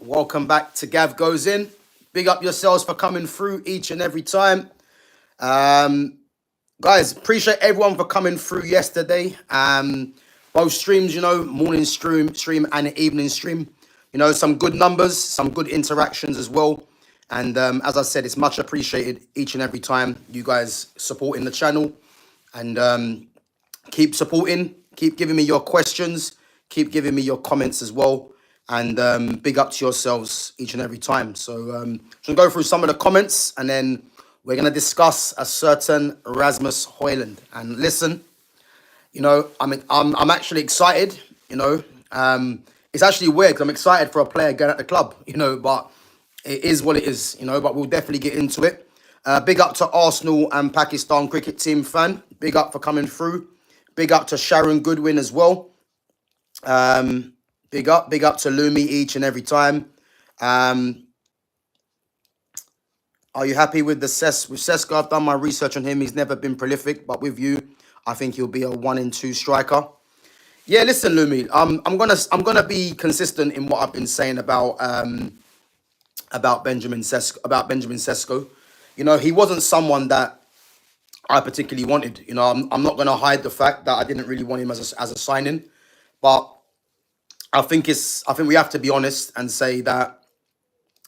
Welcome back to GavGoesIn. Big up yourselves for coming through each and every time. Guys, appreciate everyone for coming through yesterday. Both streams, morning stream and evening stream. Some good numbers, some good interactions as well. And as I said, it's much appreciated each and every time you guys supporting the channel. And keep supporting, keep giving me your questions, keep giving me your comments as well. And big up to yourselves each and every time. So I'm going to go through some of the comments and then we're going to discuss a certain Rasmus Hojlund. And listen, I'm actually excited, It's actually weird because I'm excited for a player getting at the club, but it is what it is, but we'll definitely get into it. Big up to Arsenal and Pakistan cricket team fan. Big up for coming through. Big up to Sharon Goodwin as well. Big up to Lumi each and every time. Are you happy with with Sesko? I've done my research on him. He's never been prolific, but with you, I think he'll be a 1-2 striker. Yeah, listen, Lumi. I'm gonna be consistent in what I've been saying about Benjamin Sesko. He wasn't someone that I particularly wanted. I'm not gonna hide the fact that I didn't really want him as a signing, but I think we have to be honest and say that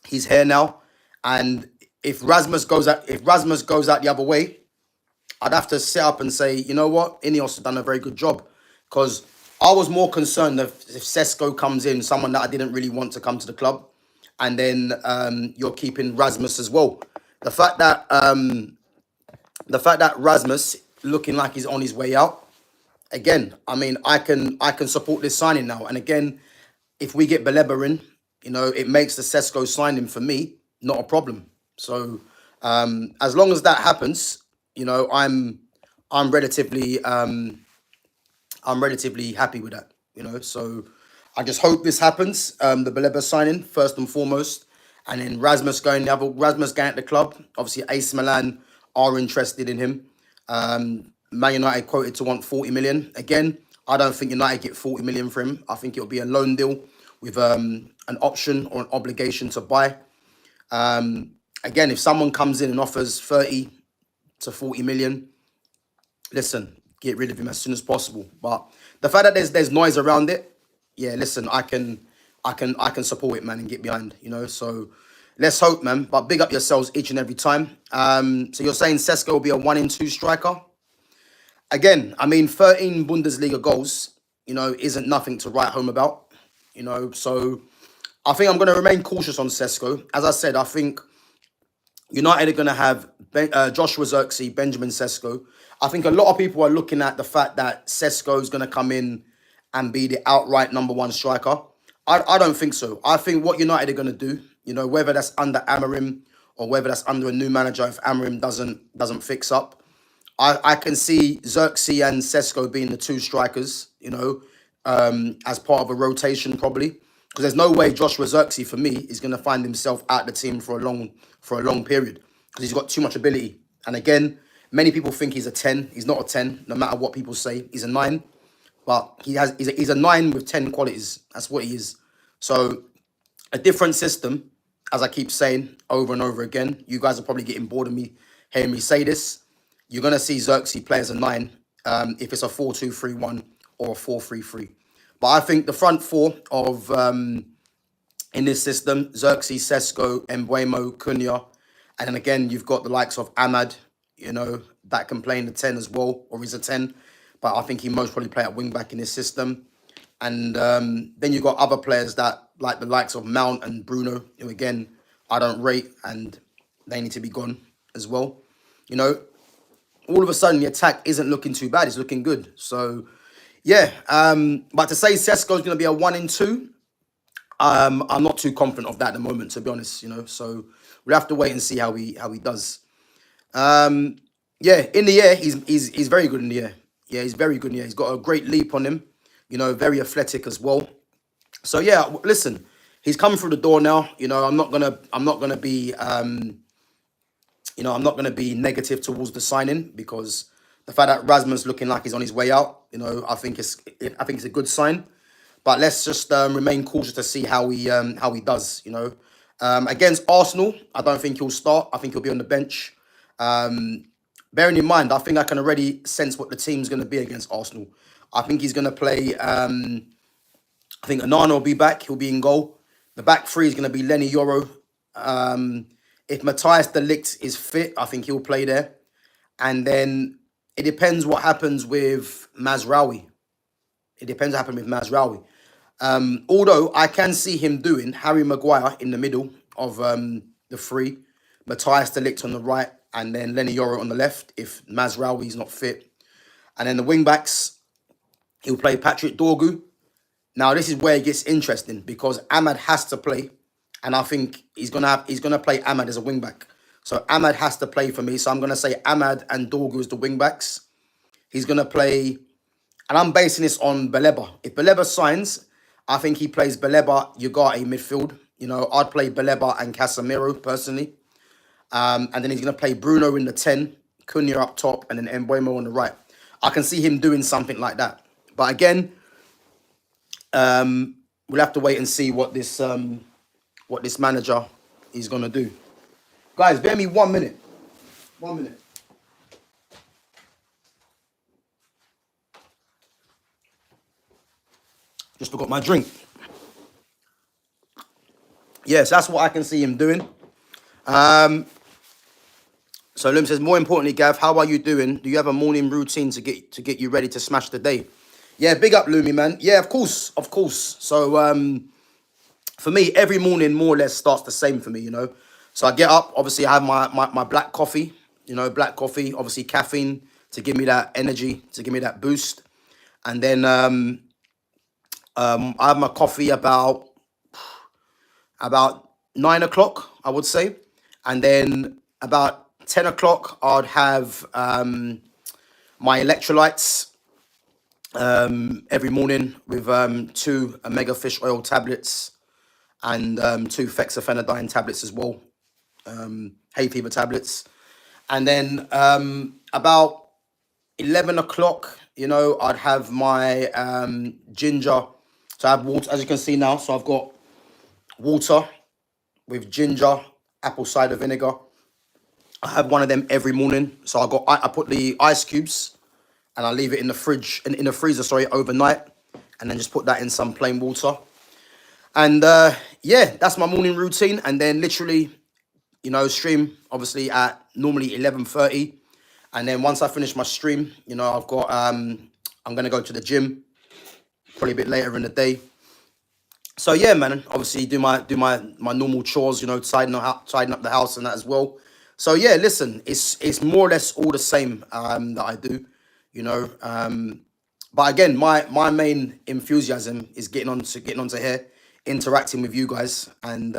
he's here now. And if Rasmus goes out the other way, I'd have to sit up and say, you know what, Ineos have done a very good job. Because I was more concerned if Sesko comes in, someone that I didn't really want to come to the club, and then you're keeping Rasmus as well. The fact that Rasmus looking like he's on his way out. Again, I can support this signing now. And again, if we get Baleba in, it makes the Sesko signing for me not a problem. So as long as that happens, I'm relatively happy with that. So I just hope this happens. The Baleba signing first and foremost, and then Rasmus going at the club. Obviously, AC Milan are interested in him. Man United quoted to want 40 million. Again, I don't think United get 40 million for him. I think it'll be a loan deal with an option or an obligation to buy. Again, if someone comes in and offers 30 to 40 million, listen, get rid of him as soon as possible. But the fact that there's noise around it, yeah, listen, I can support it, man, and get behind, So let's hope, man. But big up yourselves each and every time. So you're saying Sesko will be a 1-2 striker? Again, 13 Bundesliga goals, isn't nothing to write home about, So I think I'm going to remain cautious on Sesko. As I said, I think United are going to have Joshua Zirkzee, Benjamin Sesko. I think a lot of people are looking at the fact that Sesko is going to come in and be the outright number one striker. I don't think so. I think what United are going to do, whether that's under Amorim or whether that's under a new manager, if Amorim doesn't fix up, I can see Zirkzee and Sesko being the two strikers, as part of a rotation probably. Because there's no way Joshua Zirkzee, for me, is going to find himself out the team for a long period. Because he's got too much ability. And again, many people think he's a 10. He's not a 10, no matter what people say. He's a 9. But he's a 9 with 10 qualities. That's what he is. So a different system, as I keep saying over and over again. You guys are probably getting bored of me hearing me say this. You're going to see Zirkzee play as a 9 if it's a 4-2-3-1 or a 4-3-3. But I think the front four of in this system, Zirkzee, Sesko, Mbeumo, Cunha, and then again, you've got the likes of Ahmad, that can play in the 10 as well, or is a 10. But I think he most probably play at wing-back in this system. And then you've got other players that, like the likes of Mount and Bruno, who again, I don't rate, and they need to be gone as well. All of a sudden, the attack isn't looking too bad. It's looking good. So, yeah. But to say Sesko's going to be a 1-2, I'm not too confident of that at the moment, to be honest. So we'll have to wait and see how he does. Yeah, in the air, he's very good in the air. Yeah, he's very good in the air. He's got a great leap on him. Very athletic as well. So yeah, listen, he's coming through the door now. I'm not gonna be I'm not going to be negative towards the signing, because the fact that Rasmus looking like he's on his way out, I think it's a good sign. But let's just remain cautious to see how he does. Against Arsenal, I don't think he'll start. I think he'll be on the bench. Bearing in mind, I think I can already sense what the team's going to be against Arsenal. I think he's going to play. I think Onana will be back. He'll be in goal. The back three is going to be Lenny Yoro. If Matthias de Ligt is fit, I think he'll play there. And then it depends what happens with Mazraoui. Although I can see him doing Harry Maguire in the middle of the three, Matthias de Ligt on the right, and then Lenny Yoro on the left if Mazraoui is not fit. And then the wing backs, he'll play Patrick Dorgu. Now this is where it gets interesting because Ahmad has to play, and I think he's gonna play Ahmad as a wing back. So Ahmad has to play for me. So I'm gonna say Ahmad and Dorgu as the wing backs. He's gonna play, and I'm basing this on Baleba. If Baleba signs, I think he plays Baleba, Ugarte midfield. I'd play Baleba and Casemiro personally. And then he's going to play Bruno in the 10, Cunha up top, and then Mbeumo on the right. I can see him doing something like that. But again, we'll have to wait and see what this manager is going to do. Guys, bear me 1 minute. 1 minute. Just forgot my drink. Yes, that's what I can see him doing. So Lim says, more importantly, Gav, how are you doing? Do you have a morning routine to get you ready to smash the day? Yeah, big up, Lumi, man. Yeah, of course. So for me, every morning more or less starts the same for me, So I get up, obviously I have my black coffee, black coffee, obviously caffeine to give me that energy, to give me that boost. And then I have my coffee about 9 o'clock, I would say. And then about 10 o'clock, I'd have my electrolytes every morning with 2 omega fish oil tablets and 2 fexofenadine tablets as well, hay fever tablets. And then about 11 o'clock, I'd have my ginger. So I have water, as you can see now. So I've got water with ginger, apple cider vinegar. I have one of them every morning. So I put the ice cubes and I leave it in the fridge, in the freezer, overnight, and then just put that in some plain water. And yeah, that's my morning routine. And then literally, stream obviously at normally 11:30. And then once I finish my stream, I've got I'm gonna go to the gym probably a bit later in the day. So yeah, man, obviously do my normal chores, tidying up the house and that as well. So yeah, listen, it's more or less all the same that I do, But again, my main enthusiasm is getting onto here, interacting with you guys, and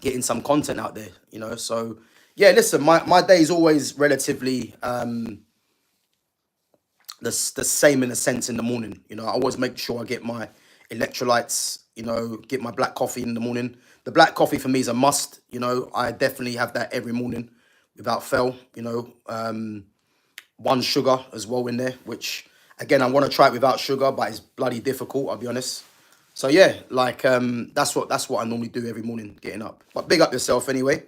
getting some content out there, So yeah, listen, my day is always relatively the same in a sense in the morning. I always make sure I get my electrolytes, get my black coffee in the morning. The black coffee for me is a must. I definitely have that every morning without fail. 1 sugar as well in there, which again, I want to try it without sugar, but it's bloody difficult, I'll be honest. So yeah, that's what I normally do every morning getting up. But big up yourself anyway.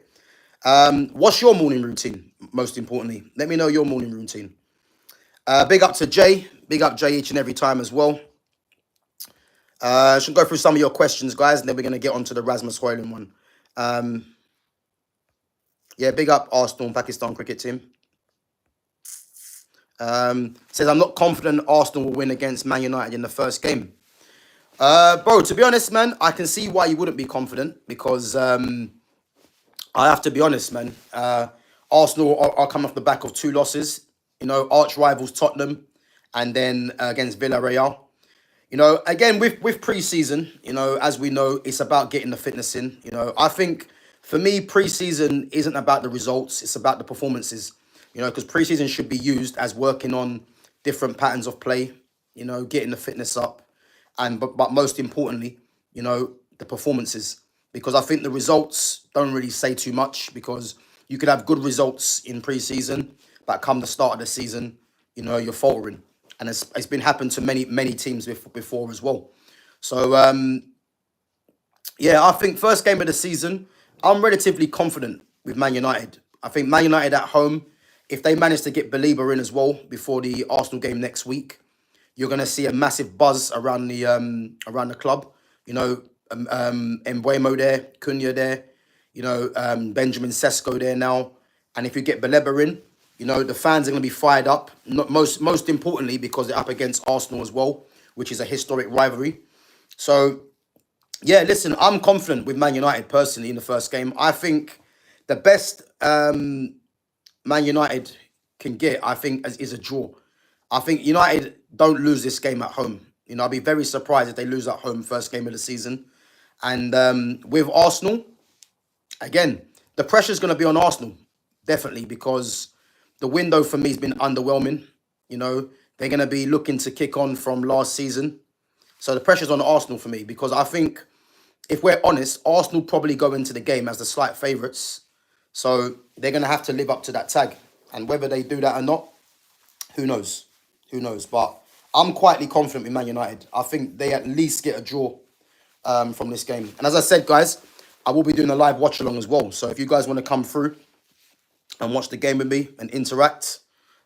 What's your morning routine? Most importantly, let me know your morning routine. Big up to Jay. Big up Jay each and every time as well. Should go through some of your questions, guys, and then we're going to get on to the Rasmus Hojlund one. Yeah, big up Arsenal and Pakistan cricket team. Says, I'm not confident Arsenal will win against Man United in the first game. Bro, to be honest, man, I can see why you wouldn't be confident because I have to be honest, man. Arsenal are coming off the back of 2 losses. Arch rivals Tottenham and then against Villarreal. Again, with pre-season, as we know, it's about getting the fitness in. I think for me, pre-season isn't about the results. It's about the performances, because pre-season should be used as working on different patterns of play, getting the fitness up. But most importantly, the performances, because I think the results don't really say too much because you could have good results in pre-season, but come the start of the season, you're faltering. and it's been happened to many teams before as well. So yeah, I think first game of the season, I'm relatively confident with Man United. I think Man United at home, if they manage to get Baleba in as well before the Arsenal game next week, you're going to see a massive buzz around the club. You know, Mbuemo there, Cunha there, you know, Benjamin Sesko there now. And if you get Baleba in, you know, the fans are going to be fired up. Not most importantly, because they're up against Arsenal as well, which is a historic rivalry. So yeah, listen, I'm confident with Man United personally in the first game. I think the best Man United can get, I think, is a draw. I think United don't lose this game at home. You know, I'd be very surprised if they lose at home first game of the season. And with Arsenal, again, the pressure's going to be on Arsenal, definitely, because the window for me has been underwhelming. You know, they're going to be looking to kick on from last season. So the pressure's on Arsenal for me, because I think, if we're honest, Arsenal probably go into the game as the slight favourites. So they're going to have to live up to that tag. And whether they do that or not, who knows? Who knows? But I'm quietly confident with Man United. I think they at least get a draw from this game. And as I said, guys, I will be doing a live watch along as well. So if you guys want to come through and watch the game with me and interact,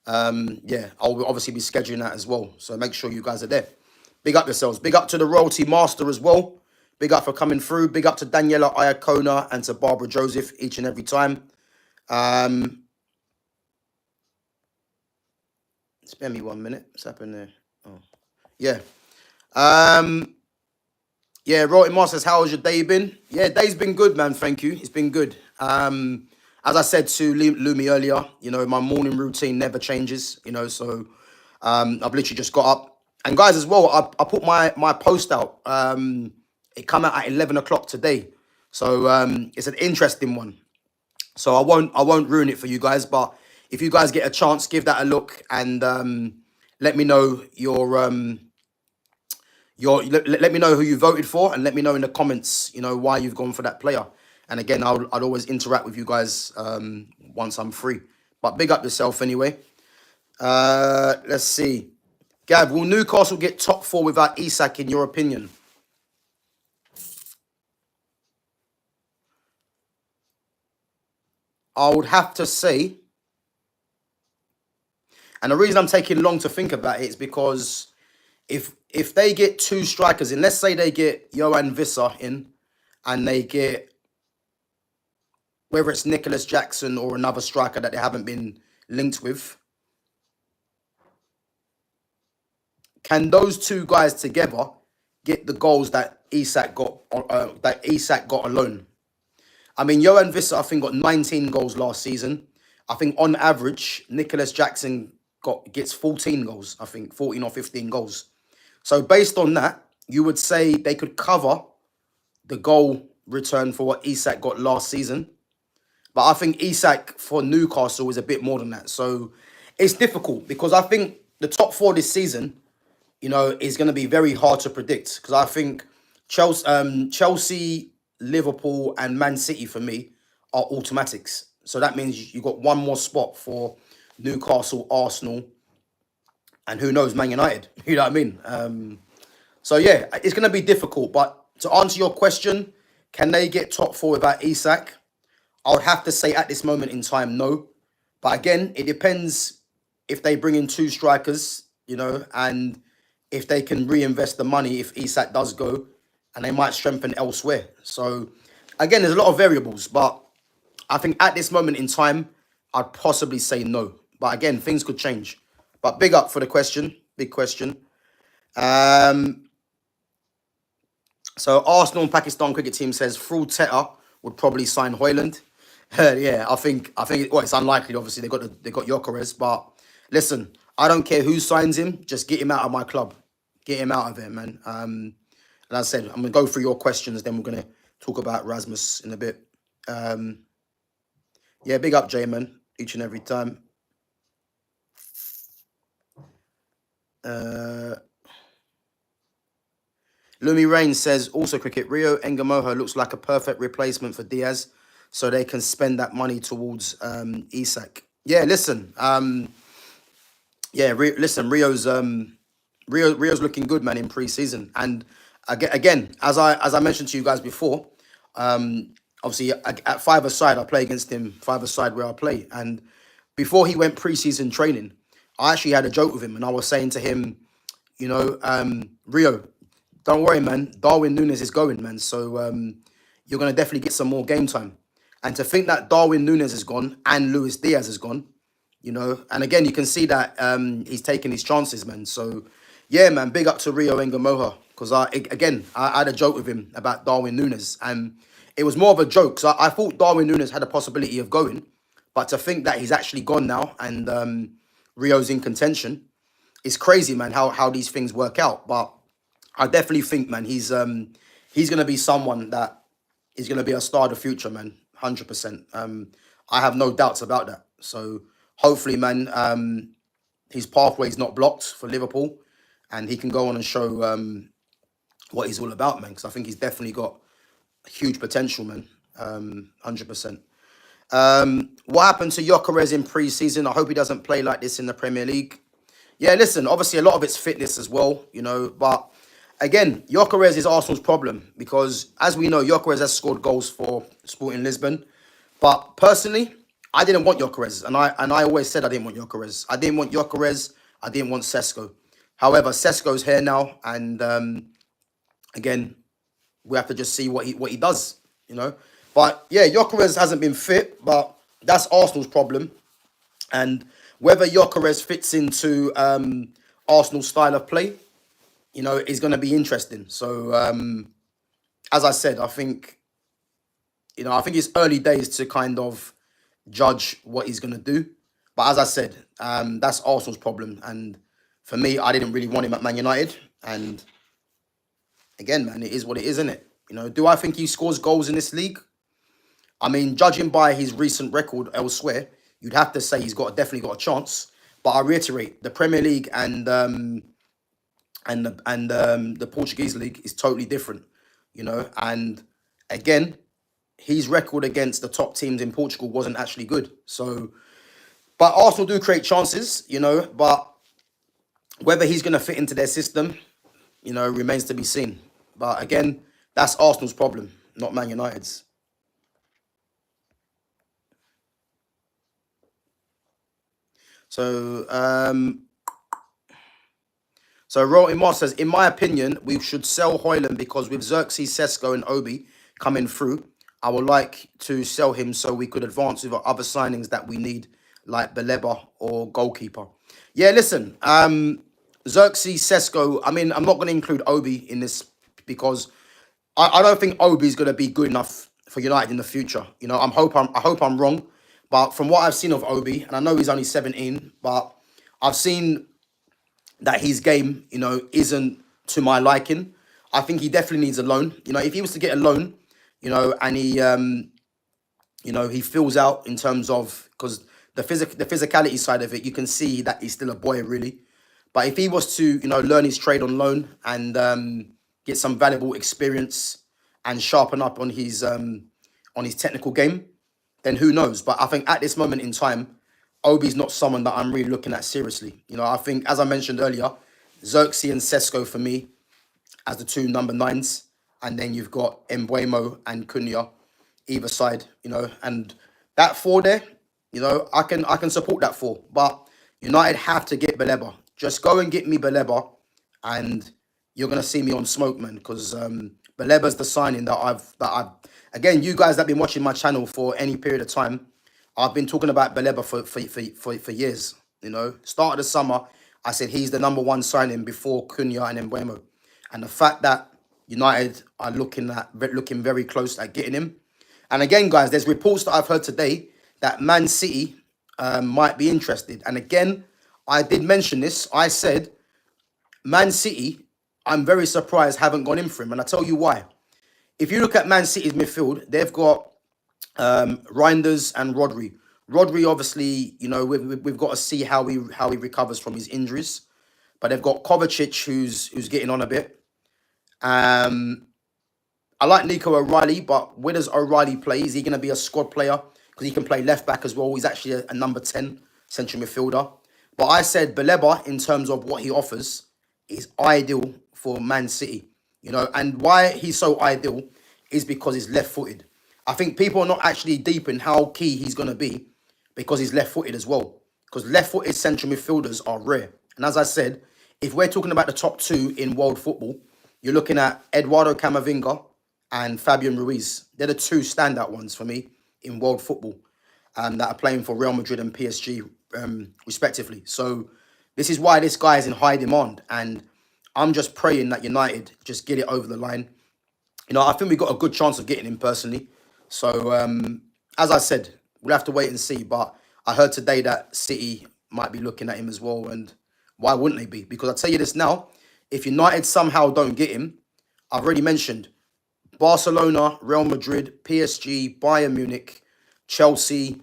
yeah, I'll obviously be scheduling that as well. So make sure you guys are there. Big up yourselves. Big up to the Royalty Master as well. Big up for coming through. Big up to Daniela Iacona and to Barbara Joseph each and every time. Spare me 1 minute. What's happened there? Oh, yeah. Yeah, Royalty Master says, how has your day been? Yeah, day's been good, man. Thank you. It's been good. As I said to Lumi earlier, you know, my morning routine never changes, you know, so I've literally just got up. And guys, as well, I put my post out. It come out at 11 o'clock today. So it's an interesting one. So I won't ruin it for you guys, but if you guys get a chance, give that a look and let me know let me know who you voted for, and let me know in the comments, you know, why you've gone for that player. And again, I'd always interact with you guys once I'm free. But big up yourself anyway. Let's see. Gav, will Newcastle get top 4 without Isak in your opinion? I would have to say, and the reason I'm taking long to think about it is because if they get 2 strikers in, let's say they get Johan Visser in, and they get, whether it's Nicholas Jackson or another striker that they haven't been linked with, can those 2 guys together get the goals that Isak got alone? I mean, Johan Visser, I think, got 19 goals last season. I think on average, Nicholas Jackson gets 14 goals. I think 14 or 15 goals. So based on that, you would say they could cover the goal return for what Isak got last season. But I think Isak for Newcastle is a bit more than that. So it's difficult, because I think the top 4 this season, you know, is going to be very hard to predict, because I think Chelsea, Liverpool and Man City for me are automatics. So that means you've got one more spot for Newcastle, Arsenal, and who knows, Man United. You know what I mean? So yeah, it's going to be difficult. But to answer your question, can they get top 4 without Isak? I would have to say at this moment in time, no. But again, it depends if they bring in 2 strikers, you know, and if they can reinvest the money if Isak does go, and they might strengthen elsewhere. So again, there's a lot of variables, but I think at this moment in time, I'd possibly say no. But again, things could change. But big up for the question. Big question. So Arsenal and Pakistan cricket team says Full Teta would probably sign Hojlund. Yeah, I think well, it's unlikely. Obviously, they got Gyökeres, but listen, I don't care who signs him. Just get him out of my club. Get him out of here, man. And as I said, I'm gonna go through your questions. Then we're gonna talk about Rasmus in a bit. Yeah, big up, Jay, man. Each and every time. Lumi Rain says, also cricket, Rio Engamoho looks like a perfect replacement for Diaz, so they can spend that money towards Isak. Yeah, listen, Yeah, listen, Rio's looking good, man, in pre-season. And again, as I mentioned to you guys before, obviously at five-a-side, I play against him five-a-side where I play. And before he went pre-season training, I actually had a joke with him, and I was saying to him, Rio, don't worry, man. Darwin Nunes is going, man. So you're gonna definitely get some more game time. And to think that Darwin Nunes is gone and Luis Diaz is gone, and again, you can see that he's taking his chances, man. So, yeah, man, big up to Rio Ngamoha. Because, I had a joke with him about Darwin Nunes. And it was more of a joke. So I thought Darwin Nunes had a possibility of going. But to think that he's actually gone now and Rio's in contention, it's crazy, man, how these things work out. But I definitely think, man, he's going to be someone that is going to be a star of the future, man. 100%. I have no doubts about that. So hopefully, man, his pathway is not blocked for Liverpool, and he can go on and show what he's all about, man. Because I think he's definitely got huge potential, man. 100%. What happened to Gyökeres in pre-season? I hope he doesn't play like this in the Premier League. Yeah, listen, obviously a lot of it's fitness as well, but again, Gyökeres is Arsenal's problem because, as we know, Gyökeres has scored goals for Sporting Lisbon. But personally, I didn't want Gyökeres, and I always said I didn't want Gyökeres. I didn't want Gyökeres. I didn't want Sesko. However, Sesko's here now, and again, we have to just see what he does. But yeah, Gyökeres hasn't been fit, but that's Arsenal's problem. And whether Gyökeres fits into Arsenal's style of play, is going to be interesting. So, as I said, I think it's early days to kind of judge what he's going to do. But as I said, that's Arsenal's problem. And for me, I didn't really want him at Man United. And again, man, it is what it is, isn't it? Do I think he scores goals in this league? I mean, judging by his recent record elsewhere, you'd have to say he's definitely got a chance. But I reiterate, the Premier League and the Portuguese league is totally different, And again, his record against the top teams in Portugal wasn't actually good. So, but Arsenal do create chances, But whether he's going to fit into their system, remains to be seen. But again, that's Arsenal's problem, not Man United's. So, Rowan Moss says, in my opinion, we should sell Hojlund because with Xerxes, Sesko and Obi coming through, I would like to sell him so we could advance with other signings that we need, like Baleba or goalkeeper. Yeah, listen, Xerxes, Sesko, I mean, I'm not going to include Obi in this because I don't think Obi is going to be good enough for United in the future. I hope I'm wrong. But from what I've seen of Obi, and I know he's only 17, but I've seen that his game, isn't to my liking. I think he definitely needs a loan. If he was to get a loan, and he fills out in terms of, because the physicality side of it, you can see that he's still a boy, really. But if he was to, learn his trade on loan and get some valuable experience and sharpen up on his technical game, then who knows? But I think at this moment in time, Obi's not someone that I'm really looking at seriously. I think, as I mentioned earlier, Xerxes and Sesko for me as the two number 9s. And then you've got Mbeumo and Cunha either side, And that 4 there, I can support that 4. But United have to get Baleba. Just go and get me Baleba and you're going to see me on smoke, man. Because Baleba's the signing that I've again, you guys that have been watching my channel for any period of time, I've been talking about Baleba for years. Start of the summer, I said he's the number 1 signing before Cunha and Mbeumo. And the fact that United are looking very close at getting him. And again, guys, there's reports that I've heard today that Man City might be interested. And again, I did mention this. I said, Man City, I'm very surprised haven't gone in for him. And I'll tell you why. If you look at Man City's midfield, they've got Reinders and Rodri. Rodri, obviously, we've got to see how he recovers from his injuries. But they've got Kovacic, who's getting on a bit. I like Nico O'Reilly, but where does O'Reilly play? Is he going to be a squad player? Because he can play left back as well. He's actually a number 10 central midfielder. But I said Baleba, in terms of what he offers, is ideal for Man City. You know, and why he's so ideal is because he's left-footed. I think people are not actually deep in how key he's going to be because he's left-footed as well. Because left-footed central midfielders are rare. And as I said, if we're talking about the top two in world football, you're looking at Eduardo Camavinga and Fabian Ruiz. They're the two standout ones for me in world football that are playing for Real Madrid and PSG, respectively. So this is why this guy is in high demand. And I'm just praying that United just get it over the line. You know, I think we got a good chance of getting him personally. So, as I said, we'll have to wait and see. But I heard today that City might be looking at him as well. And why wouldn't they be? Because I'll tell you this now. If United somehow don't get him, I've already mentioned Barcelona, Real Madrid, PSG, Bayern Munich, Chelsea,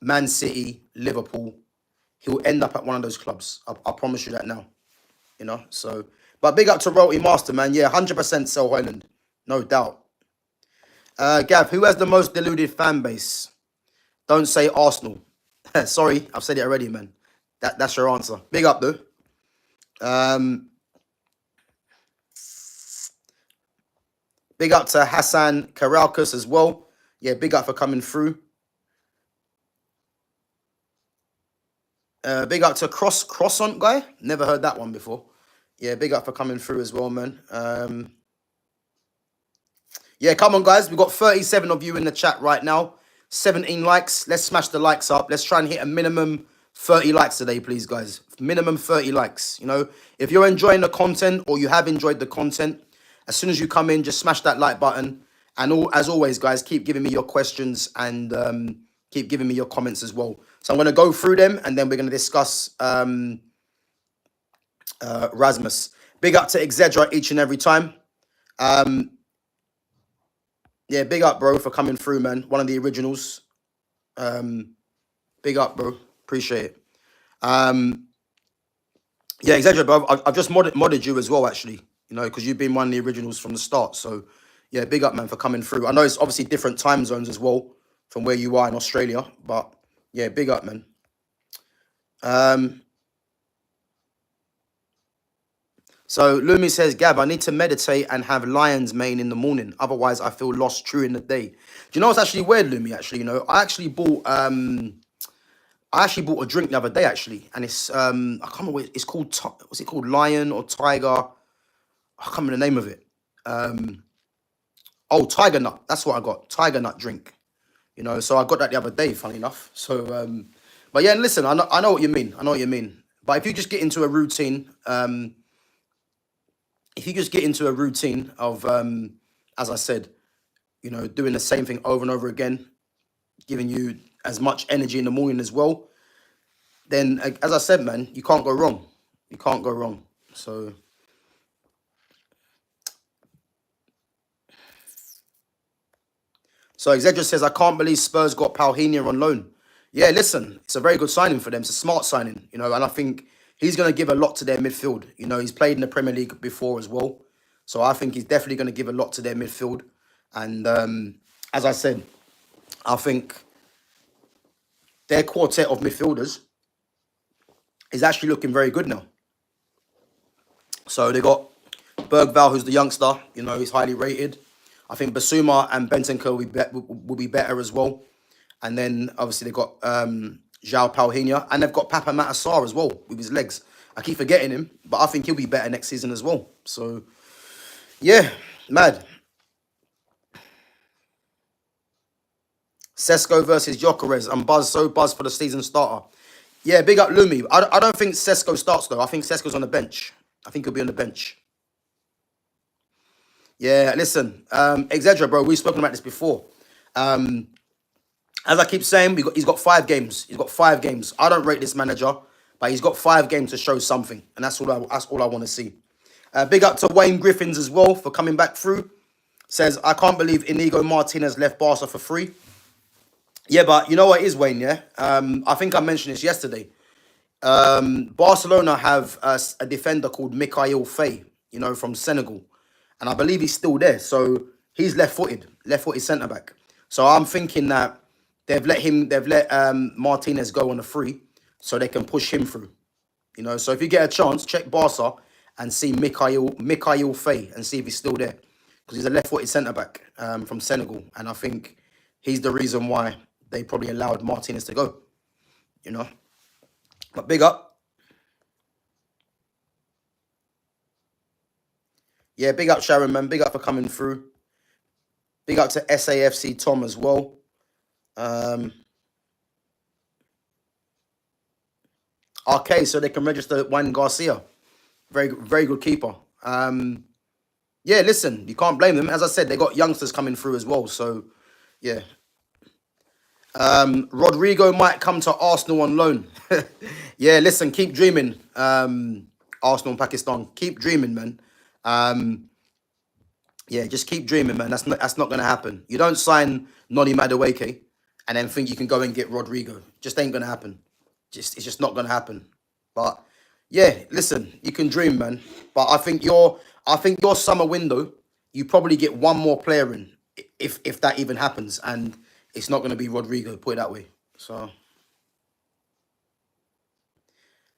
Man City, Liverpool. He'll end up at one of those clubs. I promise you that now. You know, so... But big up to Royalty Master, man. Yeah, 100% sell Hojlund. No doubt. Gav, who has the most deluded fan base? Don't say Arsenal. Sorry, I've said it already, man. That's your answer. Big up, though. Big up to Hassan Karalkas as well. Yeah, big up for coming through. Big up to Croissant guy. Never heard that one before. Yeah, big up for coming through as well, man. Yeah, come on, guys. We've got 37 of you in the chat right now. 17 likes. Let's smash the likes up. Let's try and hit a minimum 30 likes today, please, guys. Minimum 30 likes. You know, if you're enjoying the content or you have enjoyed the content, as soon as you come in, just smash that like button. And as always, guys, keep giving me your questions and keep giving me your comments as well. So I'm going to go through them and then we're going to discuss Rasmus. Big up to Exedra each and every time. Yeah, big up, bro, for coming through, man. One of the originals. Big up, bro. Appreciate it. Yeah, Exedra, bro. I've just modded you as well, actually. You know, because you've been one of the originals from the start. So, yeah, big up, man, for coming through. I know it's obviously different time zones as well from where you are in Australia. But, yeah, big up, man. So Lumi says, Gab, I need to meditate and have lion's mane in the morning. Otherwise, I feel lost during the day. Do you know what's actually weird, Lumi? Actually, you know, I actually bought a drink the other day, actually, and it's I can't remember what it's called. What's it called? Lion or Tiger? I can't remember the name of it. Oh, Tiger Nut. That's what I got. Tiger Nut drink. You know, so I got that the other day. Funny enough. So, but yeah, listen, I know what you mean. I know what you mean. But if you just get into a routine, of, as I said, you know, doing the same thing over and over again, giving you as much energy in the morning as well, then, as I said, man, you can't go wrong. You can't go wrong. So, Exedra says, I can't believe Spurs got Palhinha on loan. Yeah, listen, it's a very good signing for them. It's a smart signing, you know, and I think he's going to give a lot to their midfield. You know, he's played in the Premier League before as well. So I think he's definitely going to give a lot to their midfield. And as I said, I think their quartet of midfielders is actually looking very good now. So they got Bergvall, who's the youngster. You know, he's highly rated. I think Basuma and Bentancur will be better as well. And then, obviously, they've got João Palhinha. And they've got Papa Matassar as well with his legs. I keep forgetting him, but I think he'll be better next season as well. So, yeah, mad. Sesko versus Gyökeres. I'm buzzed for the season starter. Yeah, big up Lumi. I don't think Sesko starts, though. I think Sesko's on the bench. I think he'll be on the bench. Yeah, listen, Exedra, bro, we've spoken about this before. As I keep saying, he's got 5 games. He's got 5 games. I don't rate this manager, but he's got 5 games to show something, and that's all I want to see. Big up to Wayne Griffins as well for coming back through. Says, I can't believe Inigo Martinez left Barca for free. Yeah, but you know what it is, Wayne, yeah? I think I mentioned this yesterday. Barcelona have a defender called Mikhail Faye, you know, from Senegal. And I believe he's still there. So he's left-footed centre-back. So I'm thinking that they've let Martinez go on a free. so they can push him through. So if you get a chance, check Barca and see Mikhail Faye and see if he's still there, because he's a left-footed centre-back from Senegal, and I think he's the reason why they probably allowed Martinez to go. But big up. Yeah, big up Sharon, man. Big up for coming through. Big up to SAFC Tom as well. Okay, so they can register Juan Garcia. Very, very good keeper. Yeah, listen, you can't blame them. As I said, they got youngsters coming through as well. So, yeah. Rodrigo might come to Arsenal on loan. Yeah, listen, keep dreaming. Arsenal and Pakistan, keep dreaming, man. Yeah, just keep dreaming, man. That's not gonna happen. You don't sign Noni Madueke and then think you can go and get Rodrigo. Just ain't gonna happen. It's just not gonna happen. But yeah, listen, you can dream, man. But I think your summer window, you probably get one more player in, if that even happens, and it's not gonna be Rodrigo. Put it that way.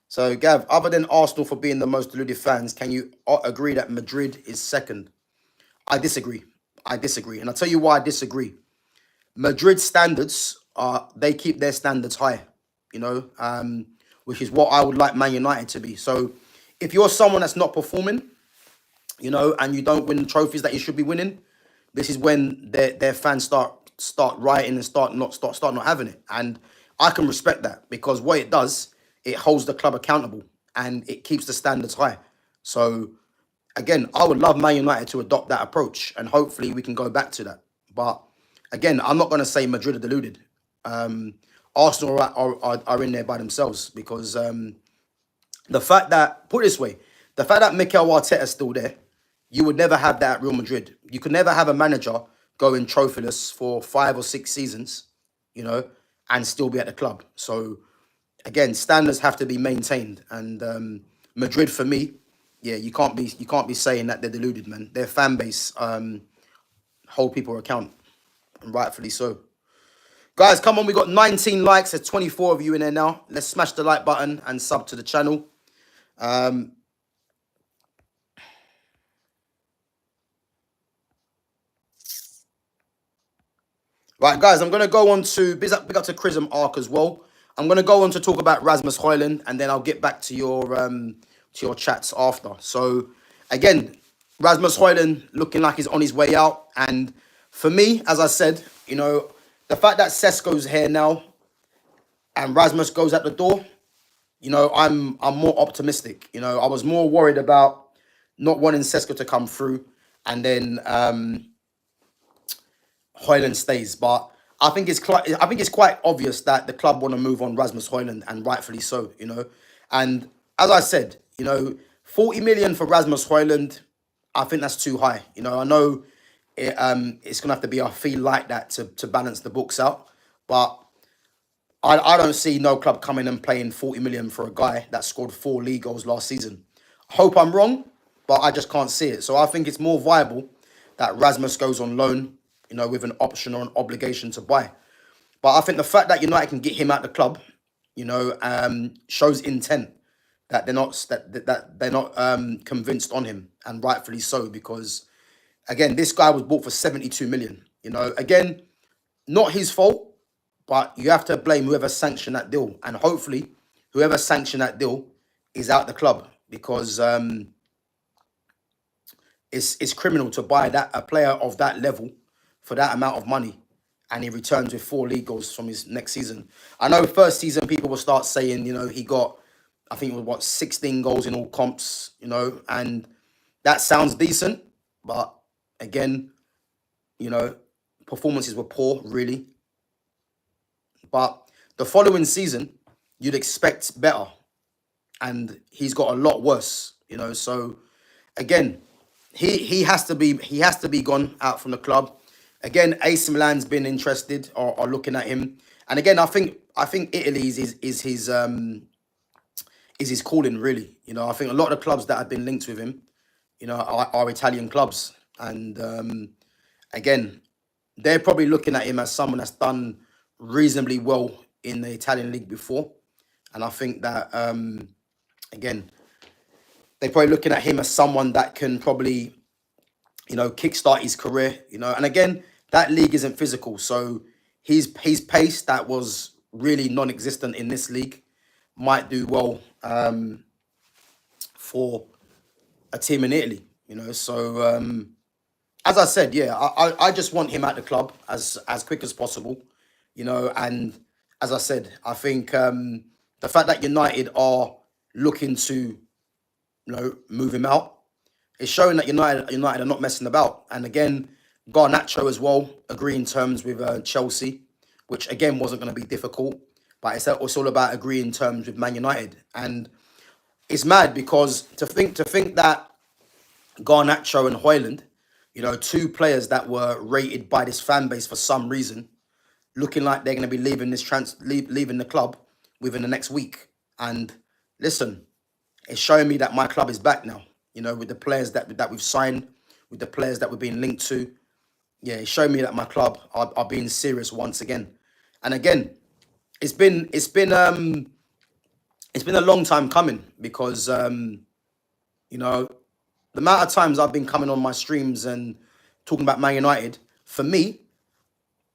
So Gav, other than Arsenal for being the most deluded fans, can you agree that Madrid is second? I disagree. And I'll tell you why I disagree. Madrid's standards they keep their standards high, which is what I would like Man United to be. So if you're someone that's not performing, and you don't win trophies that you should be winning, this is when their fans start rioting and start not having it. And I can respect that, because what it does, it holds the club accountable and it keeps the standards high. So again, I would love Man United to adopt that approach, and hopefully we can go back to that. But again, I'm not going to say Madrid are deluded. Arsenal are in there by themselves, because the fact that, put it this way, the fact that Mikel Arteta is still there, you would never have that at Real Madrid. You could never have a manager going trophyless for 5 or 6 seasons, and still be at the club. So again, standards have to be maintained, and Madrid, for me, yeah, you can't be saying that they're deluded, man. Their fan base hold people account, and rightfully so. Guys, come on, we got 19 likes. There's 24 of you in there now. Let's smash the like button and sub to the channel. Right, guys, I'm going to go on to, big up to Chrism Arc as well. I'm going to go on to talk about Rasmus Hojlund, and then I'll get back to your chats after. So, again, Rasmus Hojlund looking like he's on his way out. And for me, as I said, the fact that Sesko's here now and Rasmus goes out the door, I'm more optimistic. I was more worried about not wanting Sesko to come through, and then Hojlund stays. But I think it's quite obvious that the club want to move on Rasmus Hojlund, and rightfully so. And as I said, 40 million for Rasmus Hojlund, I think that's too high. I know it's gonna have to be a fee like that to balance the books out, but I don't see no club coming and paying 40 million for a guy that scored 4 league goals last season. I hope I'm wrong, but I just can't see it. So I think it's more viable that Rasmus goes on loan, with an option or an obligation to buy. But I think the fact that United can get him out the club, shows intent, that they're not convinced on him, and rightfully so, because again, this guy was bought for 72 million. Again, not his fault, but you have to blame whoever sanctioned that deal, and hopefully whoever sanctioned that deal is out the club, because it's criminal to buy a player of that level for that amount of money, and he returns with 4 league goals from his next season. I know first season people will start saying, he got, I think it was 16 goals in all comps, and that sounds decent, but again, performances were poor, really. But the following season, you'd expect better, and he's got a lot worse, So again, he has to be gone out from the club. Again, AC Milan's been interested or are looking at him, and again, I think Italy is his calling, really. I think a lot of the clubs that have been linked with him, are Italian clubs, and again, they're probably looking at him as someone that's done reasonably well in the Italian league before, And I think that, again, they're probably looking at him as someone that can probably, kickstart his career, And again, that league isn't physical. So his pace that was really non-existent in this league might do well for a team in Italy, So as I said, yeah, I just want him at the club as quick as possible, And as I said, I think the fact that United are looking to, move him out, it's showing that United are not messing about. And again, Garnacho as well agreeing terms with Chelsea, which again wasn't going to be difficult. But it's all about agreeing terms with Man United, and it's mad because to think that Garnacho and Hojlund, two players that were rated by this fan base for some reason, looking like they're going to be leaving leaving the club within the next week. And listen, it's showing me that my club is back now. With the players that we've signed, with the players that we're being linked to. Yeah, it's showing me that my club are being serious once again. And again, it's been a long time coming because the amount of times I've been coming on my streams and talking about Man United, for me,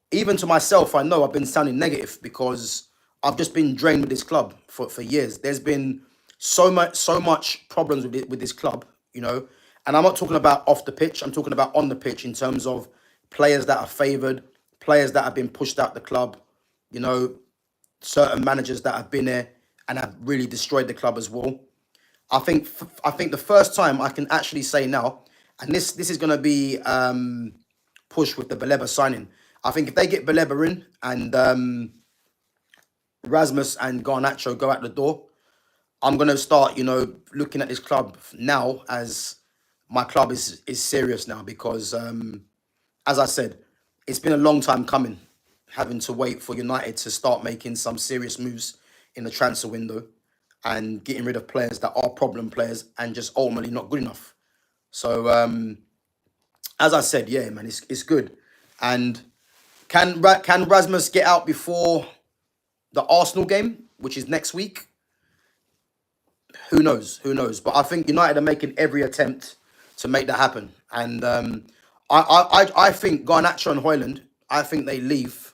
even to myself, I know I've been sounding negative because I've just been drained with this club for years. There's been so much problems with this club, And I'm not talking about off the pitch. I'm talking about on the pitch in terms of players that are favoured, players that have been pushed out the club, certain managers that have been there and have really destroyed the club as well. I think the first time I can actually say now, and this is going to be pushed with the Baleba signing. I think if they get Baleba in and Rasmus and Garnacho go out the door, I'm going to start, looking at this club now as my club is serious now because, as I said, it's been a long time coming, having to wait for United to start making some serious moves in the transfer window and getting rid of players that are problem players and just ultimately not good enough. So, as I said, yeah, man, it's good. And can Rasmus get out before the Arsenal game, which is next week? Who knows? Who knows? But I think United are making every attempt to make that happen. And I think Garnacho and Hojlund, I think they leave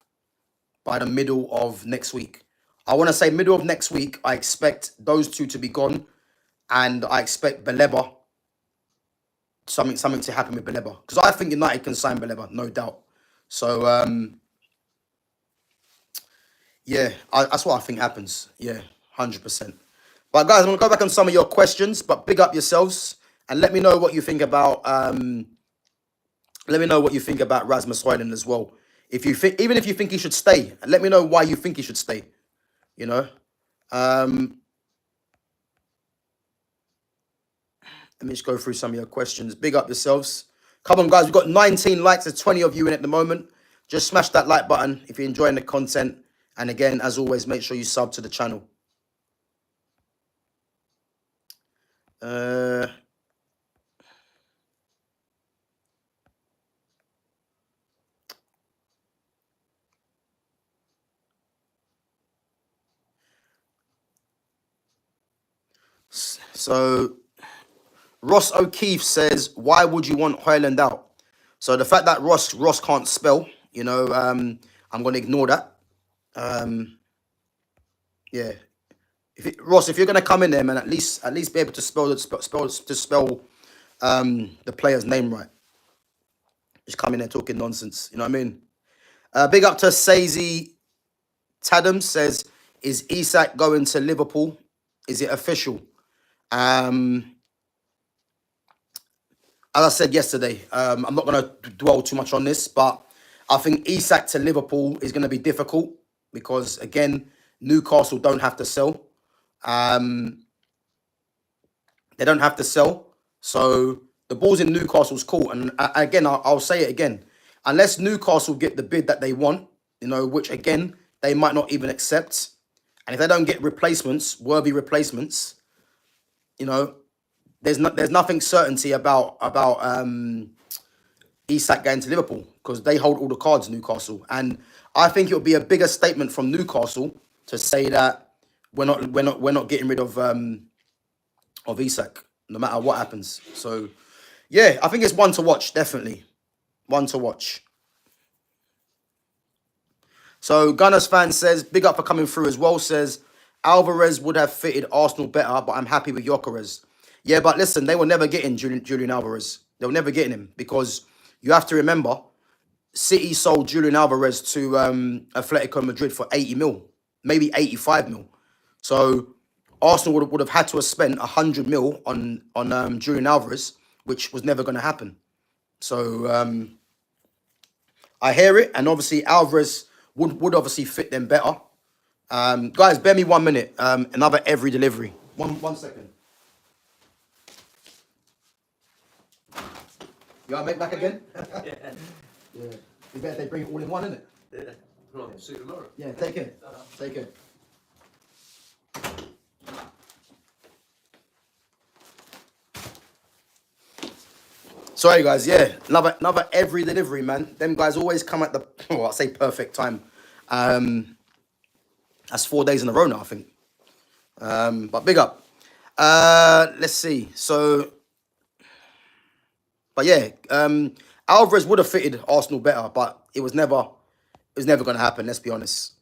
by the middle of next week. I want to say middle of next week. I expect those two to be gone, and I expect Baleba, something to happen with Baleba, because I think United can sign Baleba, no doubt. So yeah, that's what I think happens. Yeah, 100%. But guys, I'm gonna go back on some of your questions, but big up yourselves and let me know what you think about Rasmus Hojlund as well. If you think, even if you think he should stay, let me know why you think he should stay. Let me just go through some of your questions. Big up yourselves. Come on, guys. We've got 19 likes. There's 20 of you in at the moment. Just smash that like button if you're enjoying the content. And again, as always, make sure you sub to the channel. So Ross O'Keefe says, why would you want Hojlund out? So the fact that Ross can't spell, I'm going to ignore that. Yeah. Ross, if you're going to come in there, man, at least be able to spell the player's name right. Just come in there talking nonsense. You know what I mean? Big up to Sazy Tadam says, is Isak going to Liverpool? Is it official? As I said yesterday, I'm not going to dwell too much on this, but I think Isak to Liverpool is going to be difficult because, again, Newcastle don't have to sell. They don't have to sell. So the ball's in Newcastle's court. And again, I'll say it again. Unless Newcastle get the bid that they want, which, again, they might not even accept. And if they don't get replacements, worthy replacements, there's nothing certainty about Isak going to Liverpool because they hold all the cards, Newcastle. And I think it would be a bigger statement from Newcastle to say that we're not getting rid of Isak, no matter what happens. So yeah, I think it's one to watch, definitely. One to watch. So Gunners fan says, big up for coming through as well, says Alvarez would have fitted Arsenal better, but I'm happy with Gyökeres. Yeah, but listen, they were never getting Julian Alvarez. They were never getting him because you have to remember, City sold Julian Alvarez to Atletico Madrid for 80 mil, maybe 85 mil. So Arsenal would have had to have spent 100 mil on Julian Alvarez, which was never going to happen. So I hear it, and obviously Alvarez would obviously fit them better. Guys, bear me 1 minute. Another every delivery. One second. You want to make back again? Yeah. Yeah. You better they bring it all in one, innit? Yeah. Well, see you tomorrow. Yeah, take care. Take care. Sorry guys, yeah. Another every delivery, man. Them guys always come at the well, I say perfect time. That's 4 days in a row now, I think. But big up. Let's see. So but yeah, Alvarez would have fitted Arsenal better, but it was never gonna happen, let's be honest.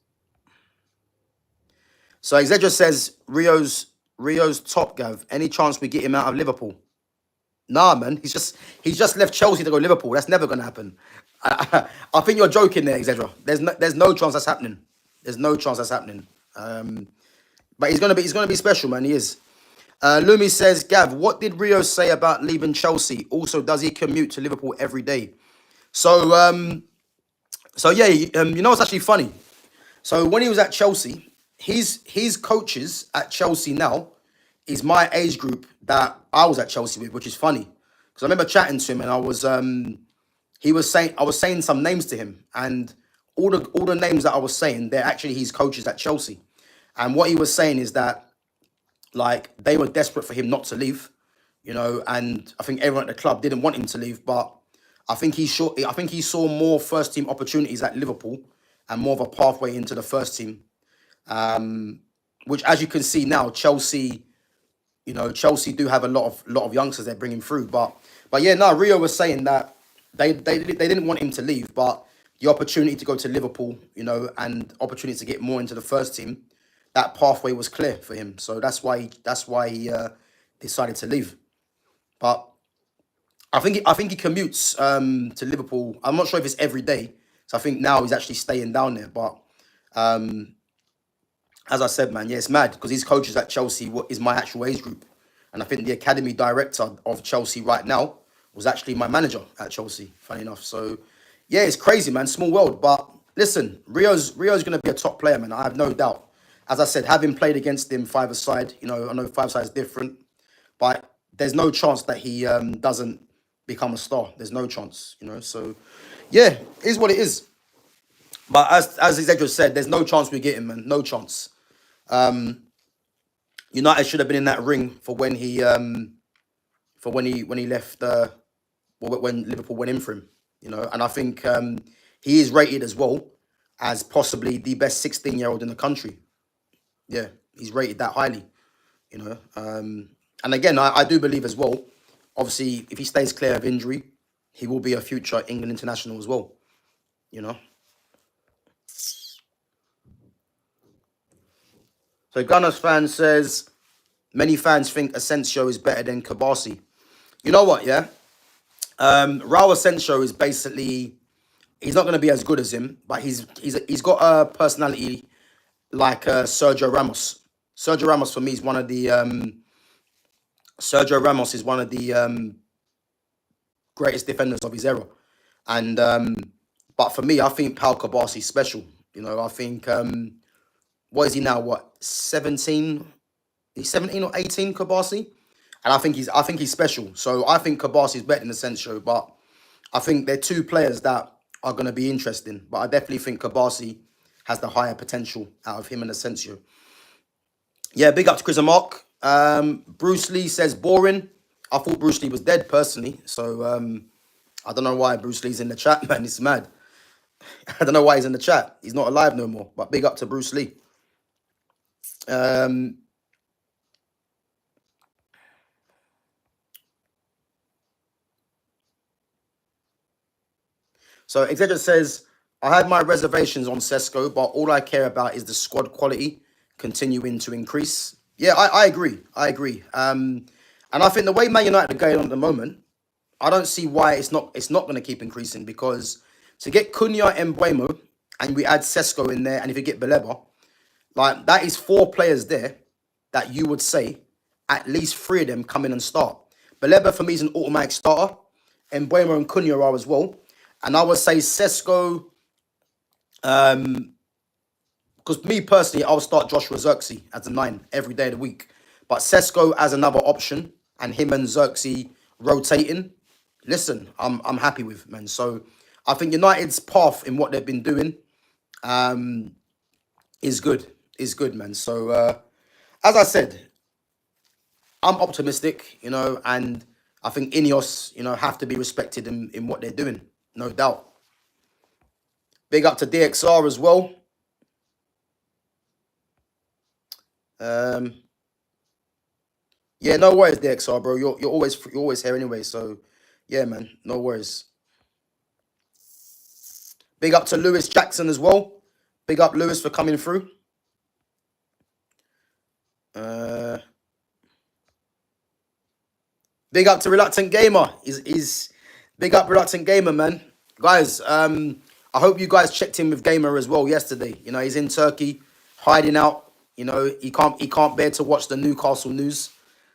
So Exedra says Rio's top, Gav. Any chance we get him out of Liverpool? Nah, man. He's just left Chelsea to go Liverpool. That's never gonna happen. I think you're joking there, Exedra. There's no chance that's happening. There's no chance that's happening. But he's gonna be special, man. He is. Lumi says, Gav, what did Rio say about leaving Chelsea? Also, does he commute to Liverpool every day? So yeah, you know what's actually funny? So when he was at Chelsea, his coaches at Chelsea now is my age group that I was at Chelsea with, which is funny because I remember chatting to him and I was saying some names to him, and all the names that I was saying, they're actually his coaches at Chelsea. And what he was saying is that like they were desperate for him not to leave, you know, and I think everyone at the club didn't want him to leave, but I think he saw more first team opportunities at Liverpool and more of a pathway into the first team. Which, as you can see now, Chelsea do have a lot of youngsters they're bringing through. But yeah, no, Rio was saying that they didn't want him to leave, but the opportunity to go to Liverpool, you know, and opportunity to get more into the first team, that pathway was clear for him. So that's why he decided to leave. But I think he commutes to Liverpool. I'm not sure if it's every day. So I think now he's actually staying down there. But as I said, man, yeah, it's mad because his coaches at Chelsea is my actual age group. And I think the academy director of Chelsea right now was actually my manager at Chelsea, funny enough. So, yeah, it's crazy, man. Small world. But listen, Rio's going to be a top player, man. I have no doubt. As I said, having played against him five-a-side, you know, I know five-a-side is different. But there's no chance that he doesn't become a star. There's no chance, you know. So, yeah, it is what it is. But as Exedra said, there's no chance we get him, man. No chance. United should have been in that ring for when he left when Liverpool went in for him, you know. And I think he is rated as well as possibly the best 16-year-old in the country. Yeah, he's rated that highly, you know. And again, I do believe as well, obviously, if he stays clear of injury, he will be a future England international as well, you know. So Gunners fan says, many fans think Asensio is better than Kabasi. You know what, yeah? Raul Asensio is basically, he's not going to be as good as him, but he's got a personality like Sergio Ramos. Sergio Ramos for me is one of the greatest defenders of his era. And but for me, I think Pau Kabasi is special. You know, I think what is he now? What, 17? He's 17 or 18, Kabasi? And I think he's special. So I think Kabasi is better than Asensio, but I think they're two players that are going to be interesting. But I definitely think Kabasi has the higher potential out of him and Asensio. Yeah, big up to Chris and Mark. Bruce Lee says boring. I thought Bruce Lee was dead personally. So I don't know why Bruce Lee's in the chat, man. It's mad. I don't know why he's in the chat. He's not alive no more. But big up to Bruce Lee. Um, so Exeter says, I had my reservations on Sesko, but all I care about is the squad quality continuing to increase. Yeah, I agree. I agree. And I think the way Man United are going on at the moment, I don't see why it's not going to keep increasing, because to get Cunha and Buemo and we add Sesko in there, and if you get Baleba, like that is four players there that you would say at least three of them come in and start. Baleba for me is an automatic starter, and Buemo and Cunha are as well. And I would say Sesko, because me personally, I'll start Joshua Zirkzee as a 9 every day of the week. But Sesko as another option, and him and Zirkzee rotating, listen, I'm happy with, man. So I think United's path in what they've been doing is good. Is good, man. So as I said, I'm optimistic, and I think Ineos, have to be respected in what they're doing, no doubt. Big up to DXR as well. Yeah, no worries, DXR, bro. You're always here anyway. So yeah, man, no worries. Big up to Lewis Jackson as well. Big up Lewis for coming through. Big up to Reluctant Gamer. Is big up Reluctant Gamer, man. Guys, I hope you guys checked in with Gamer as well yesterday. He's in Turkey, hiding out. He can't bear to watch the Newcastle news.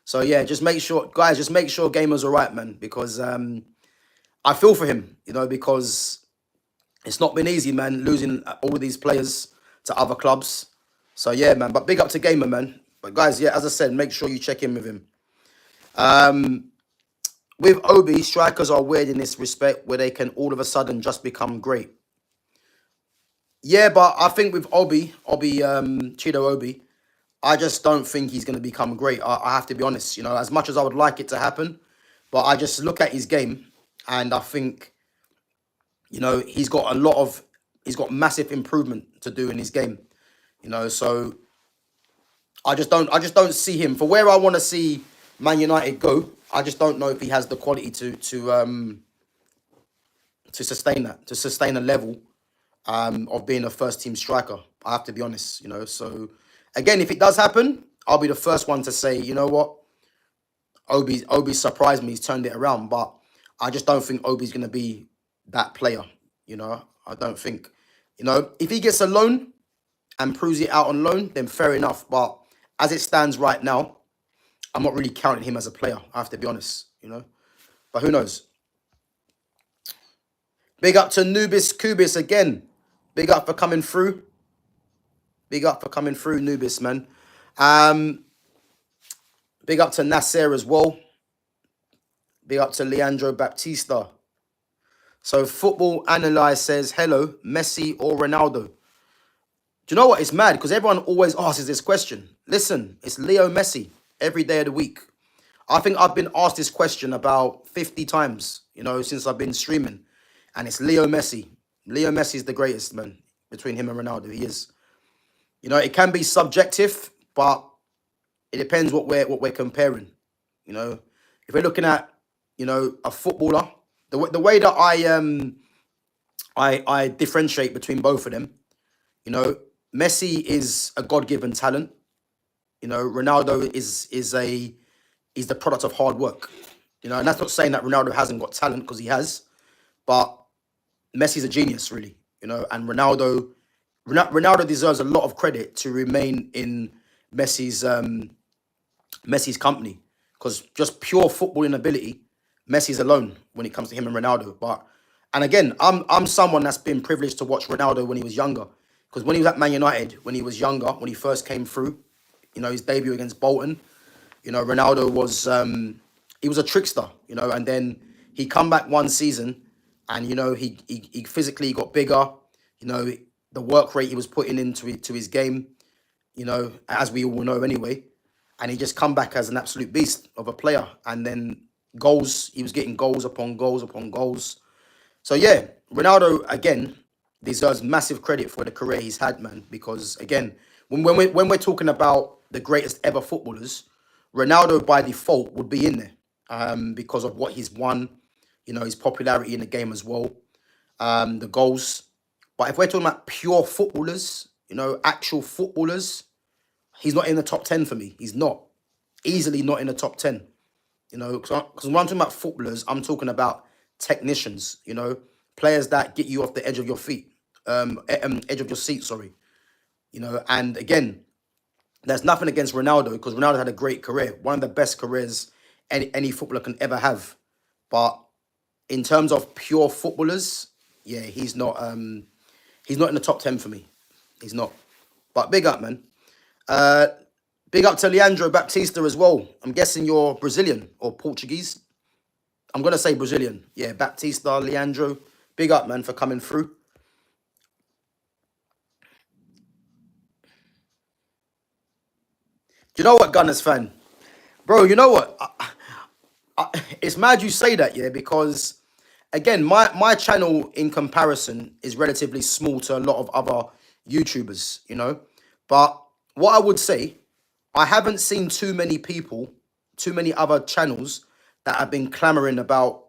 So yeah, just make sure, guys, Gamer's all right, man, because I feel for him, because it's not been easy, man, losing all of these players to other clubs. So yeah, man, but big up to Gamer, man. But guys, yeah, as I said, make sure you check in with him. With Obi, strikers are weird in this respect, where they can all of a sudden just become great. Yeah, but I think with Chido Obi, I just don't think he's going to become great. I have to be honest, as much as I would like it to happen, but I just look at his game and I think, he's got massive improvement to do in his game, so I just don't see him for where I want to see Man United go. I just don't know if he has the quality to sustain that, to sustain a level of being a first team striker. I have to be honest, So again, if it does happen, I'll be the first one to say, you know what, Obi surprised me. He's turned it around, but I just don't think Obi's going to be that player. I don't think. If he gets a loan and proves it out on loan, then fair enough. But as it stands right now, I'm not really counting him as a player. I have to be honest, But who knows? Big up to Nubis Kubis again. Big up for coming through. Big up for coming through, Nubis, man. Big up to Nasser as well. Big up to Leandro Baptista. So Football Analyze says, hello, Messi or Ronaldo? Do you know what? It's mad because everyone always asks this question. Listen, it's Leo Messi every day of the week. I think I've been asked this question about 50 times, since I've been streaming. And it's Leo Messi. Leo Messi is the greatest, man, between him and Ronaldo. He is. It can be subjective, but it depends what we're comparing. If we're looking at, a footballer, the way that I differentiate between both of them, Messi is a God-given talent. Ronaldo is the product of hard work. And that's not saying that Ronaldo hasn't got talent, because he has, but Messi's a genius, really. And Ronaldo deserves a lot of credit to remain in Messi's company, because just pure footballing ability, Messi's alone when it comes to him and Ronaldo. And again, I'm someone that's been privileged to watch Ronaldo when he was younger, because when he was at Man United, when he was younger, when he first came through, his debut against Bolton, Ronaldo was he was a trickster, and then he come back one season, and he physically got bigger, the work rate he was putting into his game, as we all know anyway, and he just come back as an absolute beast of a player, and then he was getting goals upon goals upon goals. So yeah, Ronaldo again deserves massive credit for the career he's had, man, because again, when we're talking about the greatest ever footballers, Ronaldo by default would be in there, because of what he's won, his popularity in the game as well, the goals. But if we're talking about pure footballers, actual footballers, he's not in the top 10 for me. He's not. Easily not in the top 10. Because when I'm talking about footballers, I'm talking about technicians, players that get you off the edge of your feet, edge of your seat, sorry. And again, there's nothing against Ronaldo because Ronaldo had a great career, one of the best careers any footballer can ever have. But in terms of pure footballers, yeah, he's not in the top 10 for me. He's not. But big up, man. Big up to Leandro Baptista as well. I'm guessing you're Brazilian or Portuguese. I'm going to say Brazilian. Yeah, Baptista, Leandro. Big up, man, for coming through. You know what, Gunners fan? Bro, you know what? It's mad you say that, yeah, because, again, my channel in comparison is relatively small to a lot of other YouTubers. But what I would say, I haven't seen too many people, too many other channels that have been clamoring about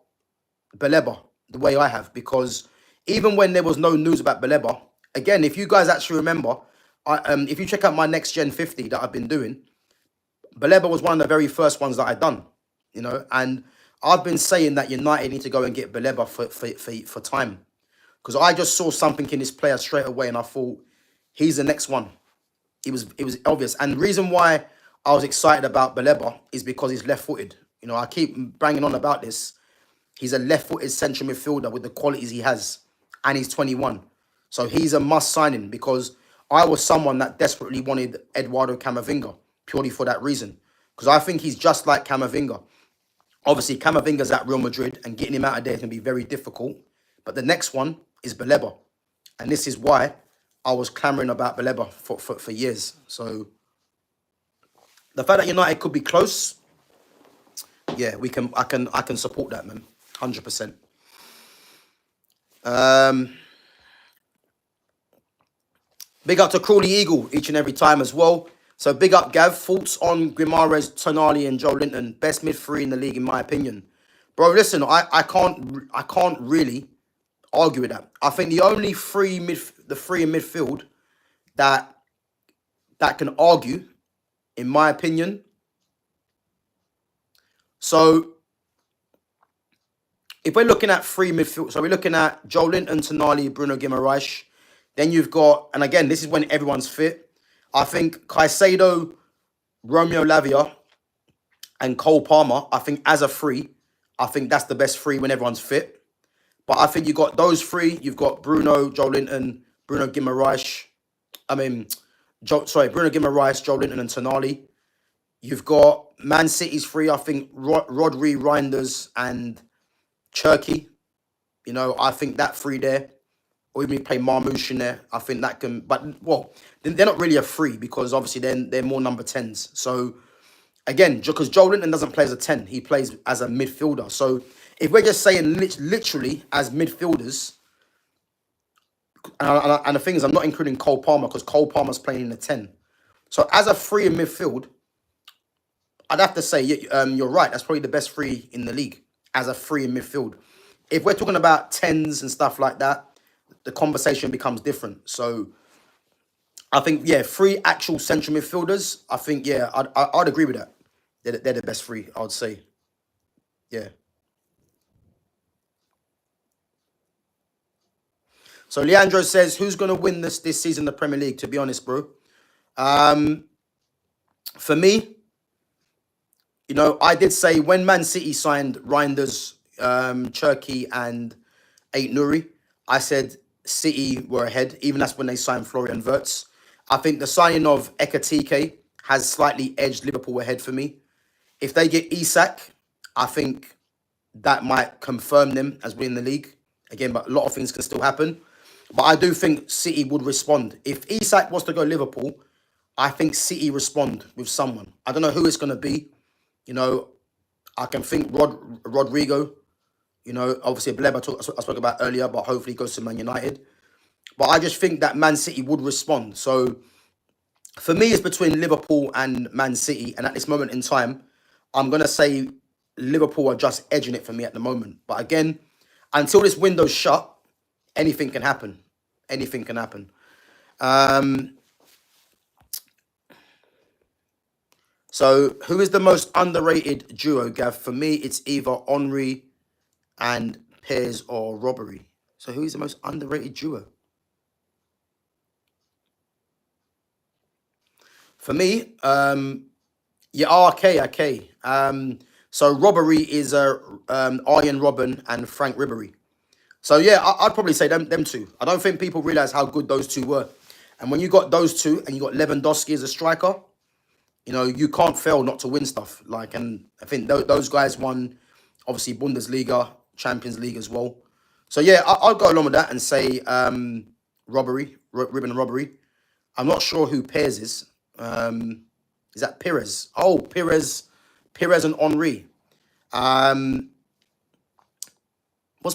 Baleba the way I have, because even when there was no news about Baleba, again, if you guys actually remember, if you check out my Next Gen 50 that I've been doing, Baleba was one of the very first ones that I'd done, and I've been saying that United need to go and get Baleba for time, because I just saw something in this player straight away, and I thought he's the next one. It was obvious, and the reason why I was excited about Baleba is because he's left-footed. I keep banging on about this. He's a left-footed central midfielder with the qualities he has, and he's 21, so he's a must signing, because I was someone that desperately wanted Eduardo Camavinga purely for that reason, because I think he's just like Camavinga. Obviously, Camavinga's at Real Madrid, and getting him out of there is going to be very difficult. But the next one is Baleba, and this is why I was clamoring about Baleba for years. So the fact that United could be close, yeah, I can support that, man, 100%. Big up to Crawley Eagle each and every time as well. So big up, Gav. Thoughts on Guimaraes, Tonali, and Joe Linton? Best mid three in the league, in my opinion. Bro, listen, I can't really argue with that. I think the only three in midfield that can argue, in my opinion. So if we're looking at three midfield, so we're looking at Joe Linton, Tonali, Bruno Guimaraes. Then you've got, and again, this is when everyone's fit. I think Caicedo, Romeo Lavia, and Cole Palmer, I think as a three, I think that's the best three when everyone's fit. But I think you've got those three. You've got Bruno, Joe Linton, Bruno Guimaraes. Bruno Guimaraes, Joe Linton, and Tonali. You've got Man City's three. I think Rodri, Reinders, and Cherky. I think that three there. Or even play Marmouche in there. I think that can... But, well, they're not really a three, because obviously they're more number 10s. So, again, because Joe Linton doesn't play as a 10. He plays as a midfielder. So, if we're just saying literally as midfielders... And the thing is, I'm not including Cole Palmer, because Cole Palmer's playing in the 10. So, as a three in midfield, I'd have to say, you're right. That's probably the best three in the league, as a three in midfield. If we're talking about 10s and stuff like that, the conversation becomes different. So I think, yeah, three actual central midfielders, I think, yeah, I'd agree with that. They're the best three, I would say. Yeah. So Leandro says, who's going to win this season in the Premier League, to be honest, bro? For me, I did say when Man City signed Reinders, Cherky, and Ait-Nouri, I said City were ahead. Even that's when they signed Florian Wirtz. I think the signing of Ekatike has slightly edged Liverpool ahead for me. If they get Isak, I think that might confirm them as winning the league. Again, but a lot of things can still happen. But I do think City would respond. If Isak was to go Liverpool, I think City respond with someone. I don't know who it's going to be. I can think Rodrigo. Obviously, Baleba I spoke about earlier, but hopefully he goes to Man United. But I just think that Man City would respond. So For me, it's between Liverpool and Man City. And at this moment in time, I'm going to say Liverpool are just edging it for me at the moment. But again, until this window's shut, anything can happen. Anything can happen. So, who is the most underrated duo, Gav? For me, it's either Henry and Piers or Robbery. So, who is the most underrated duo? For me, yeah, okay. So Robbery is Arjen Robben and Frank Ribery. So yeah, I'd probably say them two. I don't think people realize how good those two were. And when you got those two and you got Lewandowski as a striker, you know, you can't fail not to win stuff. Like, and I think those guys won, obviously, Bundesliga, Champions League as well. So yeah, I'll go along with that and say Ribbon and Robbery. I'm not sure who Pairs is. Is that Pires? Oh, Pires and Henri. Was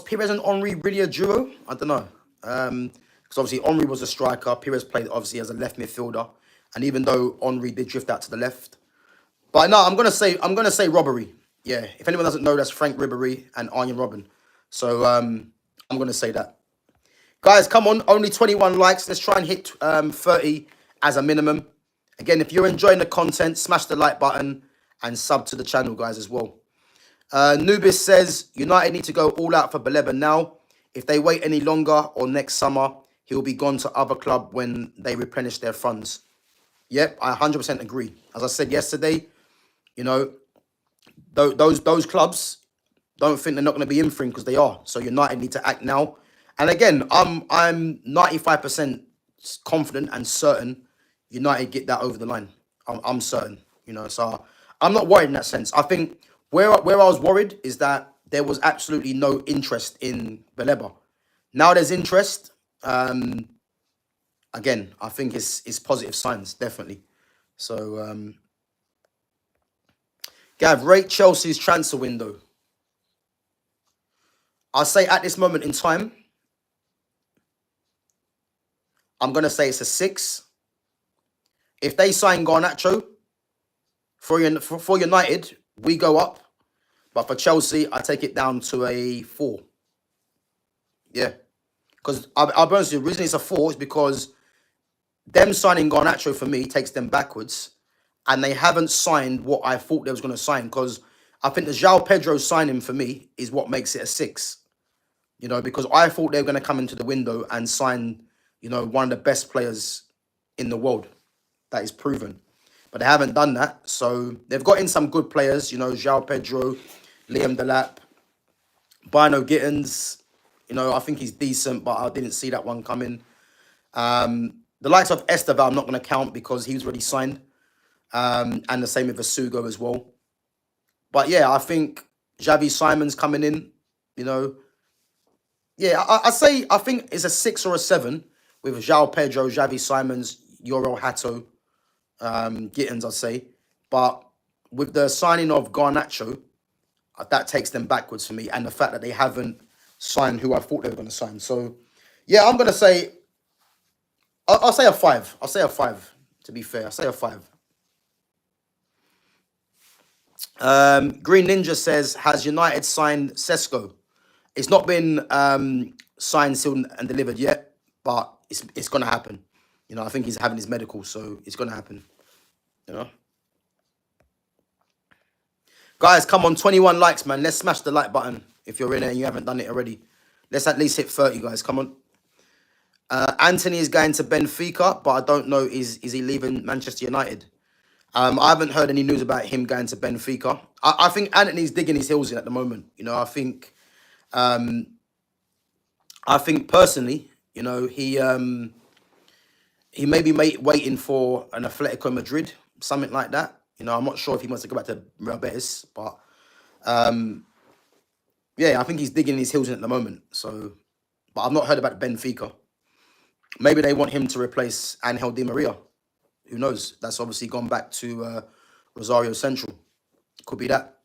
Pires and Henri really a duo? I don't know. Because obviously Henri was a striker. Pires played obviously as a left midfielder, and even though Henri did drift out to the left, but no, I'm gonna say Robbery. Yeah, if anyone doesn't know, that's Frank Ribery and Arjen Robben. So I'm gonna say that. Guys, come on, only 21 likes. Let's try and hit 30 as a minimum. Again, if you're enjoying the content, smash the like button and sub to the channel, guys, as well. Nubis says, United need to go all out for Baleba now. If they wait any longer or next summer, he'll be gone to other club when they replenish their funds. Yep, I 100% agree. As I said yesterday, you know, those clubs don't think they're not going to be in for him because they are. So United need to act now. And again, I'm 95% confident and certain United get that over the line. I'm certain, you know. So I'm not worried in that sense. I think where I was worried is that there was absolutely no interest in Baleba. Now there's interest. Again, I think it's positive signs, definitely. So, Gav, rate Chelsea's transfer window. I'll say at this moment in time, I'm going to say it's a 6. If they sign Garnacho, for United, we go up. But for Chelsea, I take it down to a 4. Yeah. Because I'll be honest with you, the reason it's a 4 is because them signing Garnacho for me takes them backwards. And they haven't signed what I thought they was going to sign. Because I think the João Pedro signing for me is what makes it a 6. You know, because I thought they were going to come into the window and sign, you know, one of the best players in the world. That is proven. But they haven't done that. So they've got in some good players, you know, João Pedro, Liam Delap, Bino Gittins. You know, I think he's decent, but I didn't see that one coming. The likes of Esteva, I'm not going to count because he was already signed. And the same with Asugo as well. But yeah, I think Xavi Simon's coming in, you know. Yeah, I think it's a 6 or a 7 with João Pedro, Xavi Simons, Yorel Hato, Gittins, I'd say. But with the signing of Garnacho, that takes them backwards for me. And the fact that they haven't signed who I thought they were going to sign. So, yeah, I'm going to say, I'll say a 5. I'll say a 5, to be fair. I'll say a 5. Green Ninja says, has United signed Sesko? It's not been signed, sealed, and delivered yet, but it's going to happen. You know, I think he's having his medical, so it's going to happen. You know? Guys, come on, 21 likes, man. Let's smash the like button if you're in it and you haven't done it already. Let's at least hit 30, guys. Come on. Anthony is going to Benfica, but I don't know, is he leaving Manchester United? I haven't heard any news about him going to Benfica. I think Anthony's digging his heels in at the moment. You know, I think personally, you know, he may be waiting for an Atletico Madrid, something like that. You know, I'm not sure if he wants to go back to Real Betis, but yeah, I think he's digging his heels in at the moment. So, but I've not heard about Benfica. Maybe they want him to replace Angel Di Maria. Who knows? That's obviously gone back to Rosario Central. Could be that.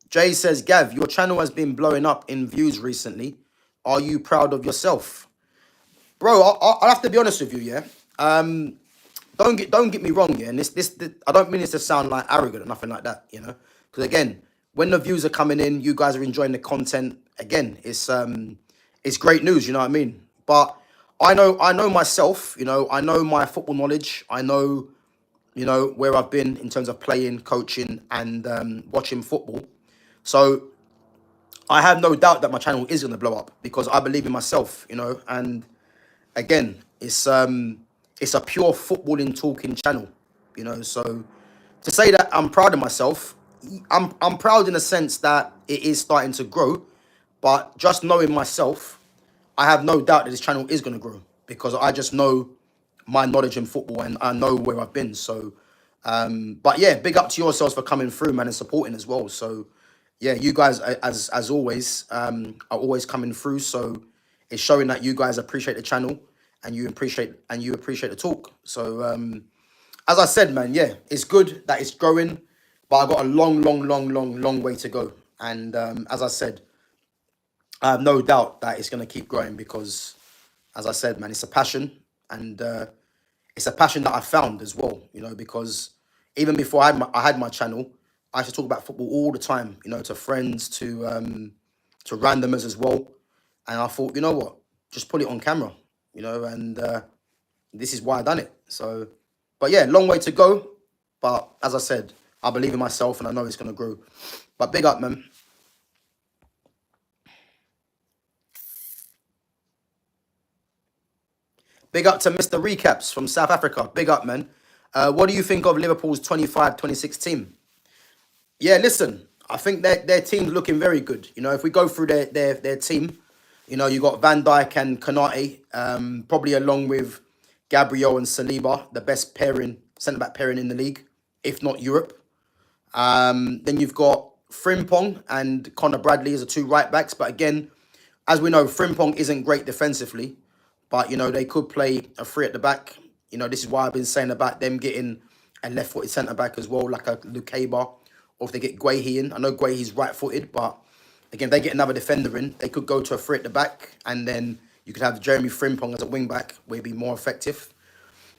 Jay says, Gav, your channel has been blowing up in views recently. Are you proud of yourself? bro, I'll have to be honest with you, yeah. Don't get me wrong, yeah. And I don't mean this to sound like arrogant or nothing like that, you know. Because again, when the views are coming in, you guys are enjoying the content. Again, it's great news, you know what I mean. But I know myself, you know. I know my football knowledge. I know, you know, where I've been in terms of playing, coaching, and watching football. So I have no doubt that my channel is going to blow up because I believe in myself, you know. And again, it's a pure footballing talking channel, you know. So to say that I'm proud of myself, I'm proud in the sense that it is starting to grow, but just knowing myself, I have no doubt that this channel is going to grow because I just know my knowledge in football and I know where I've been. So, but yeah, big up to yourselves for coming through, man, and supporting as well. So, yeah, you guys, as always, are always coming through. So it's showing that you guys appreciate the channel and you appreciate the talk. So, as I said, man, yeah, it's good that it's growing, but I've got a long way to go. And as I said, I have no doubt that it's going to keep growing because, as I said, man, it's a passion and it's a passion that I found as well, you know, because even before I had my channel, I used to talk about football all the time, you know, to friends, to randomers as well. And I thought, you know what, just put it on camera, you know, and this is why I done it. So, but yeah, long way to go. But as I said, I believe in myself and I know it's going to grow. But big up, man. Big up to Mr. Recaps from South Africa. Big up, man. What do you think of Liverpool's 25-26 team? Yeah, listen, I think their team's looking very good. You know, if we go through their team, you know, you got Van Dijk and Konate, probably along with Gabriel and Saliba, the best centre-back pairing in the league, if not Europe. Then you've got Frimpong and Connor Bradley as the two right-backs. But again, as we know, Frimpong isn't great defensively. But, you know, they could play a three at the back. You know, this is why I've been saying about them getting a left-footed centre-back as well, like a Lukeba. Or if they get Guehi in. I know Guehi's right-footed, but again, if they get another defender in, they could go to a three at the back. And then you could have Jeremy Frimpong as a wing-back, where he'd be more effective.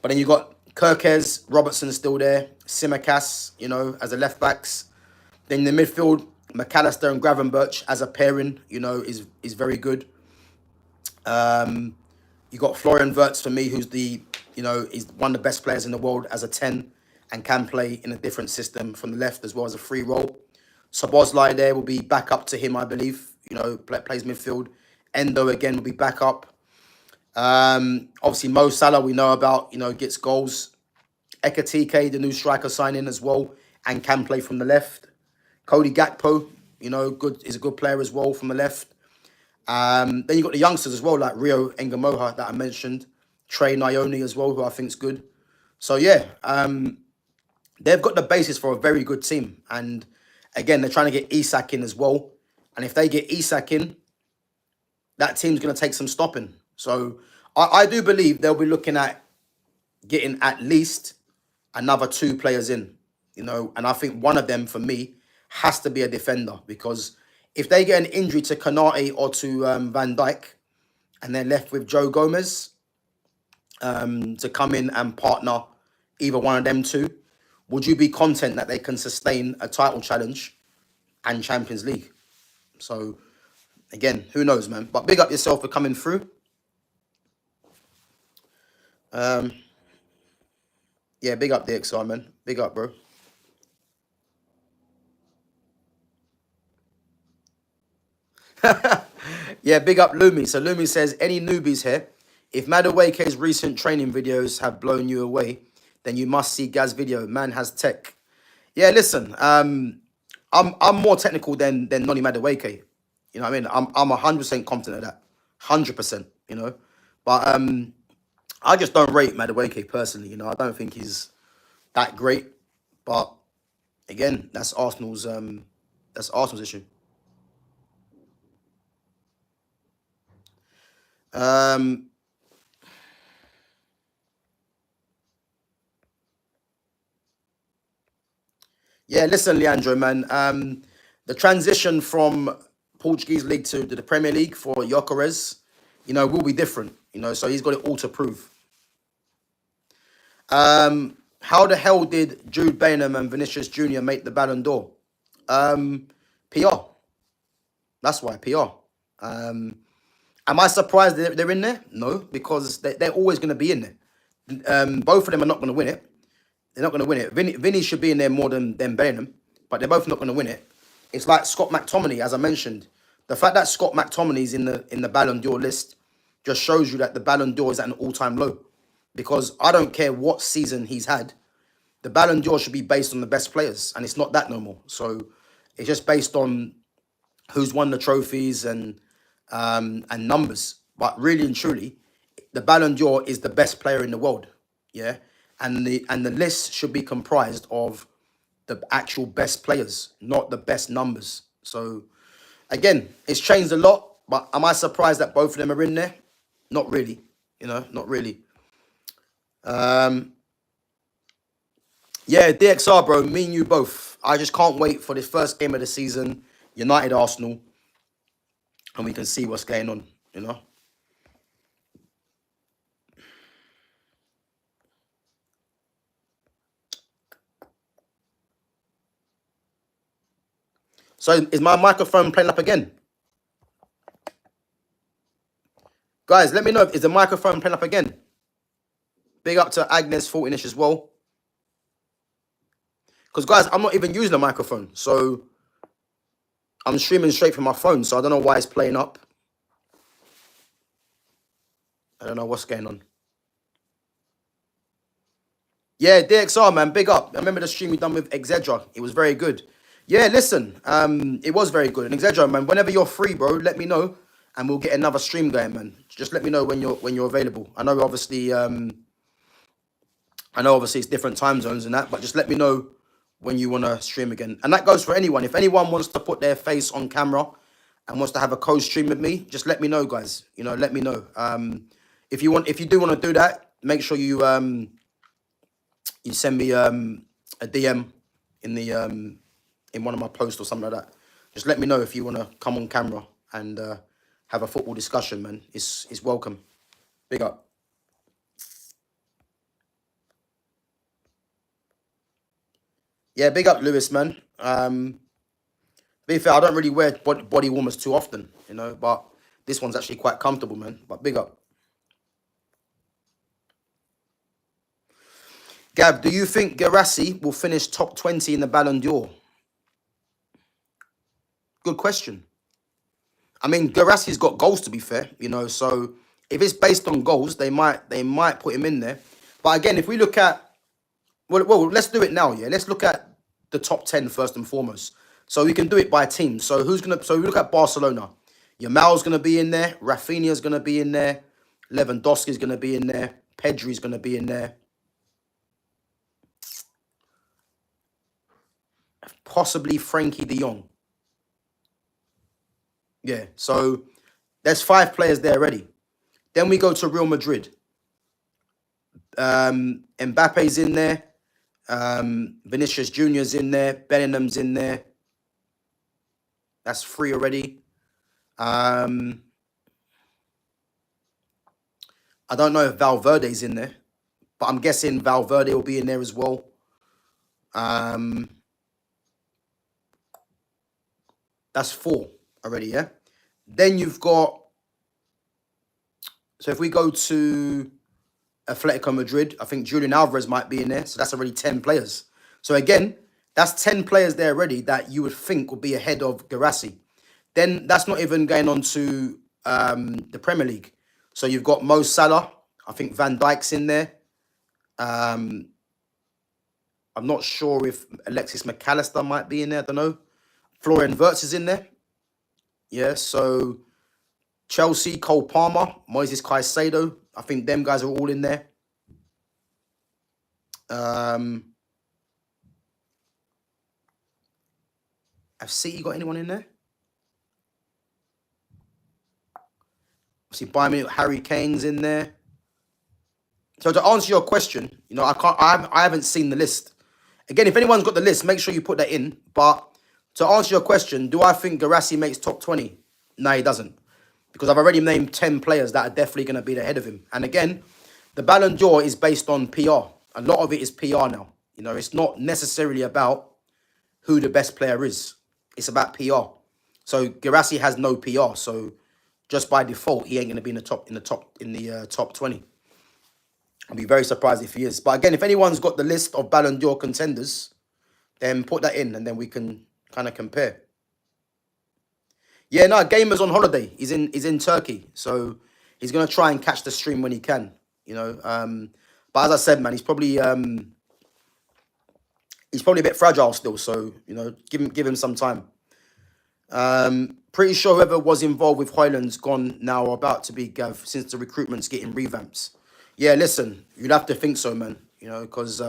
But then you got Kirkes, Robertson still there. Simicas, you know, as the left-backs. Then in the midfield, McAllister and Gravenberch as a pairing, you know, is very good. You got Florian Wirtz for me, who's is one of the best players in the world as a 10 and can play in a different system from the left as well as a free role. Szoboszlai there will be back up to him, I believe. You know, plays midfield. Endo again will be back up. Obviously Mo Salah we know about, you know, gets goals. Ekatike, the new striker signing as well, and can play from the left. Cody Gakpo, you know, is a good player as well from the left. Then you got the youngsters as well, like Rio Engamoha that I mentioned, Trey Nyoni as well, who I think is good. So yeah, they've got the basis for a very good team. And again, they're trying to get Isak in as well. And if they get Isak in, that team's going to take some stopping. So I do believe they'll be looking at getting at least another 2 players in, you know. And I think one of them, for me, has to be a defender because if they get an injury to Konate or to Van Dijk and they're left with Joe Gomez to come in and partner either one of them two, would you be content that they can sustain a title challenge and Champions League? So, again, who knows, man? But big up yourself for coming through. Yeah, big up DXR, man. Big up, bro. Yeah, big up Lumi. So Lumi says, any newbies here? If Madueke's recent training videos have blown you away, then you must see Gaz video. Man has tech. Yeah, listen. I'm more technical than Noni Madueke. You know what I mean? I'm 100% confident of that. 100%, you know. But I just don't rate Madueke personally, you know. I don't think he's that great. But again, that's Arsenal's issue. Yeah, listen, Leandro, man. The transition from Portuguese league to the Premier League for Gyökeres, you know, will be different. You know, so he's got it all to prove. How the hell did Jude Bellingham and Vinicius Jr. make the Ballon d'Or? PR. That's why, PR. Am I surprised that they're in there? No, because they're always going to be in there. Both of them are not going to win it. They're not going to win it. Vinny should be in there more than Bellingham, but they're both not going to win it. It's like Scott McTominay, as I mentioned. The fact that Scott McTominay's in the Ballon d'Or list just shows you that the Ballon d'Or is at an all-time low. Because I don't care what season he's had, the Ballon d'Or should be based on the best players, and it's not that no more. So it's just based on who's won the trophies and numbers. But really and truly, the Ballon d'Or is the best player in the world, yeah. And the list should be comprised of the actual best players, not the best numbers. So again, it's changed a lot. But am I surprised that both of them are in there? Not really. You know, not really. Yeah, DXR, bro. Me and you both. I just can't wait for this first game of the season. United Arsenal. And we can see what's going on, you know. So is my microphone playing up again? Guys, let me know. Is the microphone playing up again? Big up to Agnes 14ish as well. Because, guys, I'm not even using a microphone. So I'm streaming straight from my phone. So I don't know why it's playing up. I don't know what's going on. Yeah, DXR, man. Big up. I remember the stream we done with Exedra. It was very good. Yeah, listen. It was very good. And Exedra, man, whenever you're free, bro, let me know. And we'll get another stream going, man. Just let me know when you're available. I know obviously it's different time zones and that, but just let me know when you want to stream again. And that goes for anyone. If anyone wants to put their face on camera and wants to have a co-stream with me, just let me know, guys. You know, let me know. If you do want to do that, make sure you you send me a DM in one of my posts or something like that. Just let me know if you want to come on camera and have a football discussion, man. It's welcome. Big up. Yeah, big up, Lewis, man. Be fair, I don't really wear body warmers too often, you know, but this one's actually quite comfortable, man. But big up. Gav, do you think Guirassy will finish top 20 in the Ballon d'Or? Good question. I mean, Guirassy's got goals, to be fair, you know, so if it's based on goals, they might put him in there. But again, if we look at, well, let's do it now, yeah? Let's look at the top 10 first and foremost. So we can do it by team. So so we look at Barcelona. Yamal's going to be in there. Rafinha's going to be in there. Lewandowski's going to be in there. Pedri's going to be in there. Possibly Frankie de Jong. Yeah, so there's 5 players there already. Then we go to Real Madrid. Mbappe's in there. Vinicius Jr.'s in there. Bellingham's in there. That's 3 already. I don't know if Valverde's in there, but I'm guessing Valverde will be in there as well. That's 4 already, yeah? Then you've got... So if we go to Atletico Madrid, I think Julian Alvarez might be in there. So that's already 10 players. So again, that's 10 players there already that you would think would be ahead of Guirassy. Then that's not even going on to the Premier League. So you've got Mo Salah. I think Van Dijk's in there. I'm not sure if Alexis McAllister might be in there. I don't know. Florian Wirtz is in there. Yeah, so Chelsea, Cole Palmer, Moises Caicedo. I think them guys are all in there. Have City got anyone in there? See, Bayern Munich, Harry Kane's in there. So to answer your question, you know, I haven't seen the list. Again, if anyone's got the list, make sure you put that in. But to answer your question, do I think Guirassy makes top 20? No, he doesn't. because I've already named 10 players that are definitely going to be ahead of him. And again, the Ballon d'Or is based on PR. A lot of it is PR now. You know, it's not necessarily about who the best player is. It's about PR. So Guirassy has no PR. So just by default, he ain't going to be in the top 20. I'd be very surprised if he is. But again, if anyone's got the list of Ballon d'Or contenders, then put that in, and then we can kind of compare. Yeah, no, Gamer's on holiday. He's in Turkey, so he's gonna try and catch the stream when he can. You know, but as I said, man, he's probably a bit fragile still. So you know, give him some time. Pretty sure whoever was involved with Hojlund's gone now or about to be, Gav, since the recruitment's getting revamps. Yeah, listen, you'd have to think so, man. You know, because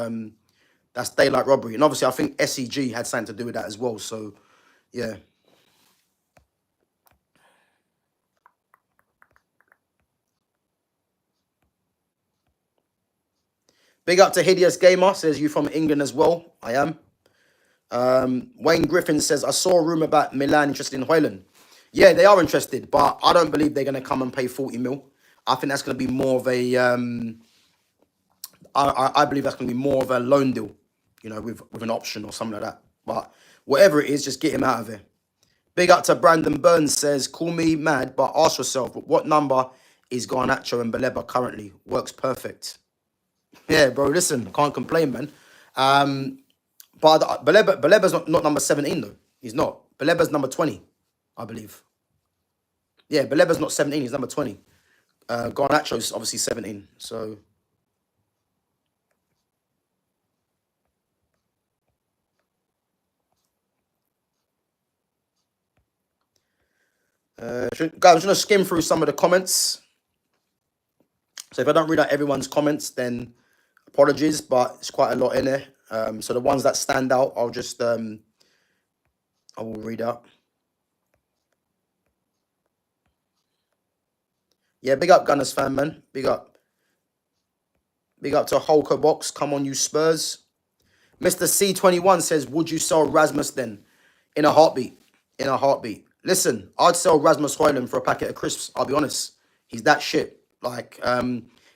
that's daylight robbery, and obviously I think SEG had something to do with that as well. So yeah. Big up to Hideous Gamer, says you from England as well. I am. Wayne Griffin says, I saw a rumour about Milan interested in Hojlund. Yeah, they are interested, but I don't believe they're going to come and pay 40 mil. I think that's going to be more of a... I believe that's going to be more of a loan deal, you know, with an option or something like that. But whatever it is, just get him out of here. Big up to Brandon Burns says, call me mad, but ask yourself, what number is Garnacho and Baleba currently? Works perfect. Yeah, bro, listen, can't complain, man. But Baleba's not number 17, though. He's not. Baleba's number 20, I believe. Yeah, Baleba's not 17, he's number 20. Garnacho's obviously 17, so... guys, I'm just going to skim through some of the comments. So if I don't read out everyone's comments, then apologies, but it's quite a lot in there. So the ones that stand out, I'll just... I will read out. Yeah, big up Gunners fan, man. Big up. Big up to Hulker Box. Come on, you Spurs. Mr. C21 says, would you sell Rasmus then? In a heartbeat. In a heartbeat. Listen, I'd sell Rasmus Hojlund for a packet of crisps. I'll be honest. He's that shit. Like,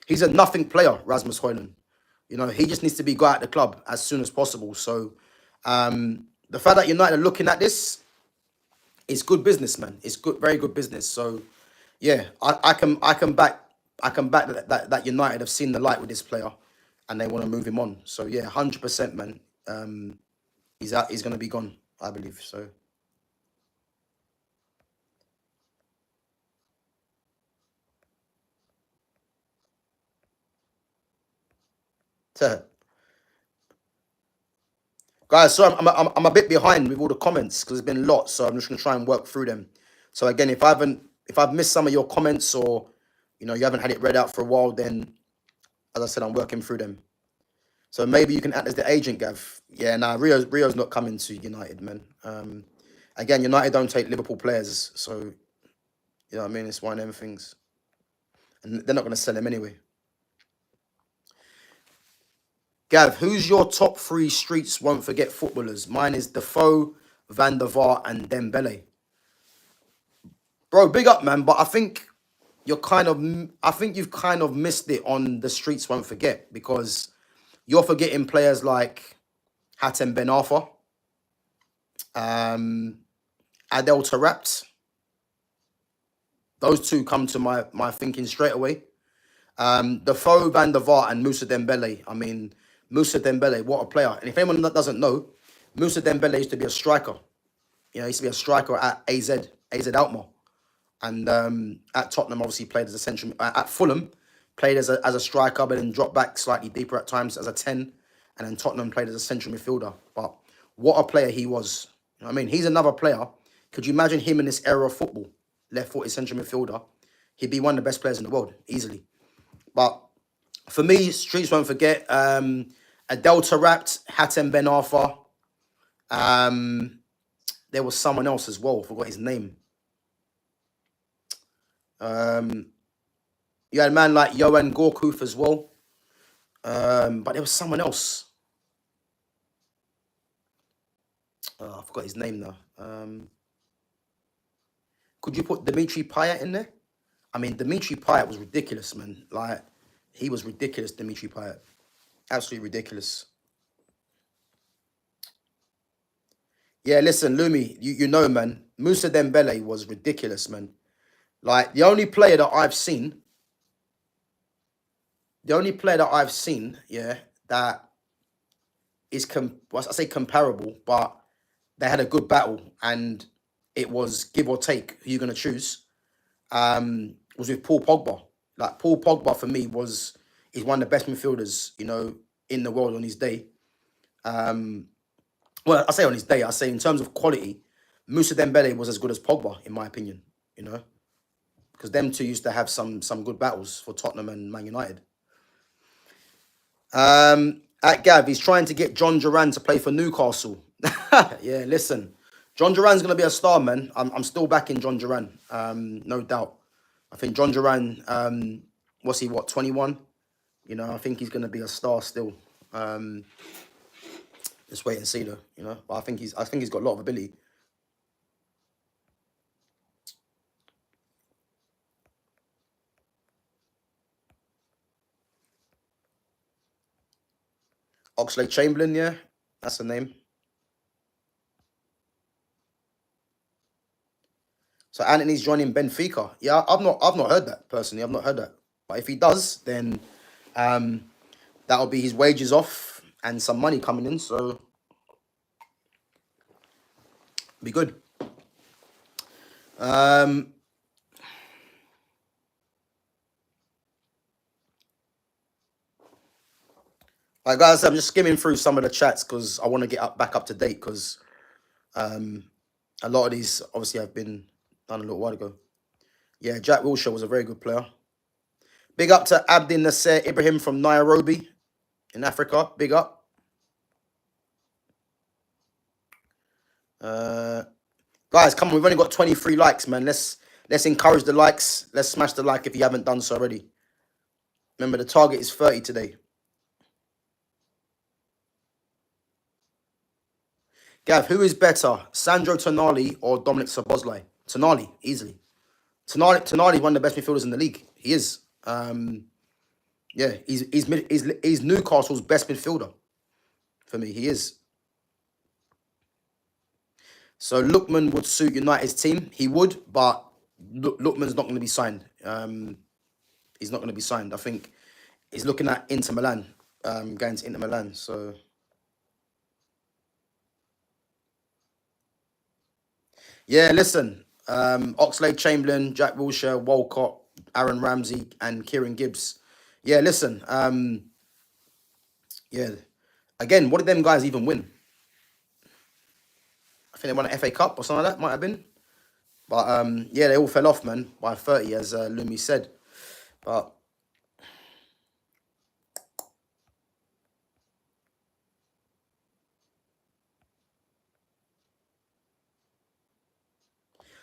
he's a nothing player, Rasmus Hojlund. You know, he just needs to be got out the club as soon as possible. So, the fact that United are looking at this is good business, man. It's good, very good business. So, yeah, I can back that United have seen the light with this player, and they want to move him on. So yeah, 100%, man. He's going to be gone, I believe. So. Guys, so I'm a bit behind with all the comments because there's been lots, so I'm just gonna try and work through them. So again, if I've missed some of your comments, or you know you haven't had it read out for a while, then as I said, I'm working through them. So maybe you can act as the agent, Gav. Yeah, nah, Rio's not coming to United, man. Again, United don't take Liverpool players, so you know what I mean. It's one of them things, and they're not gonna sell him anyway. Gav, who's your top 3 streets won't forget footballers? Mine is Defoe, Van der Vaart, and Dembele. Bro, big up, man. But I think you've kind of missed it on the streets won't forget, because you're forgetting players like Hatem Ben Arfa, Adel Taarabt. Those two come to my thinking straight away. Defoe, Van der Vaart, and Moussa Dembele. I mean, Moussa Dembele, what a player. And if anyone that doesn't know, Moussa Dembele used to be a striker. You know, he used to be a striker at AZ Alkmaar. And at Tottenham, obviously, played as a central... at Fulham, played as a striker, but then dropped back slightly deeper at times as a 10. And then Tottenham played as a central midfielder. But what a player he was. You know what I mean? He's another player. Could you imagine him in this era of football? Left-footed central midfielder. He'd be one of the best players in the world, easily. But for me, streets won't forget. Adel Taarabt, Hatem Ben Arfa. There was someone else as well. I forgot his name. You had a man like Johan Gorkoof as well. But there was someone else. I forgot his name now. Could you put Dimitri Payet in there? I mean, Dimitri Payet was ridiculous, man. Like, he was ridiculous, Dimitri Payet. Absolutely ridiculous. Yeah, listen, Lumi, you know, man, Moussa Dembele was ridiculous, man. Like, the only player that I've seen, yeah, that is, well, I say comparable, but they had a good battle and it was give or take who you're going to choose, was with Paul Pogba. Like, Paul Pogba, for me, is one of the best midfielders, you know, in the world on his day. Well, I say on his day, I say in terms of quality, Moussa Dembele was as good as Pogba, in my opinion, you know, because them two used to have some good battles for Tottenham and Man United. At Gav, he's trying to get John Duran to play for Newcastle. Yeah, listen, John Duran's gonna be a star, man. I'm still backing John Duran, no doubt. I think John Duran, what's he, what, 21? You know, I think he's gonna be a star still. Just wait and see though, you know. But I think he's got a lot of ability. Oxlade-Chamberlain, yeah, that's the name. So Anthony's joining Benfica. Yeah, I've not heard that personally. I've not heard that. But if he does, then that'll be his wages off and some money coming in. So be good. Like, guys, I'm just skimming through some of the chats because I want to get back up to date because a lot of these obviously have been done a little while ago. Yeah, Jack Wilshere was a very good player. Big up to Abdin Nasser Ibrahim from Nairobi in Africa. Big up. Guys, come on, we've only got 23 likes, man. Let's encourage the likes. Let's smash the like if you haven't done so already. Remember, the target is 30 today. Gav, who is better, Sandro Tonali or Dominic Szoboszlai? Tonali, easily. Tonali, one of the best midfielders in the league. He is. Yeah, he's Newcastle's best midfielder. For me, he is. So Lookman would suit United's team. He would, but Lookman's not going to be signed. He's not going to be signed. I think he's looking at Inter Milan, going to Inter Milan. So yeah, listen, Oxlade-Chamberlain, Jack Wilshere, Walcott, Aaron Ramsey, and Kieran Gibbs. Yeah, listen, yeah. Again, what did them guys even win? I think they won an FA Cup or something like that, might have been. But yeah, they all fell off, man, by 30, as Lumi said. But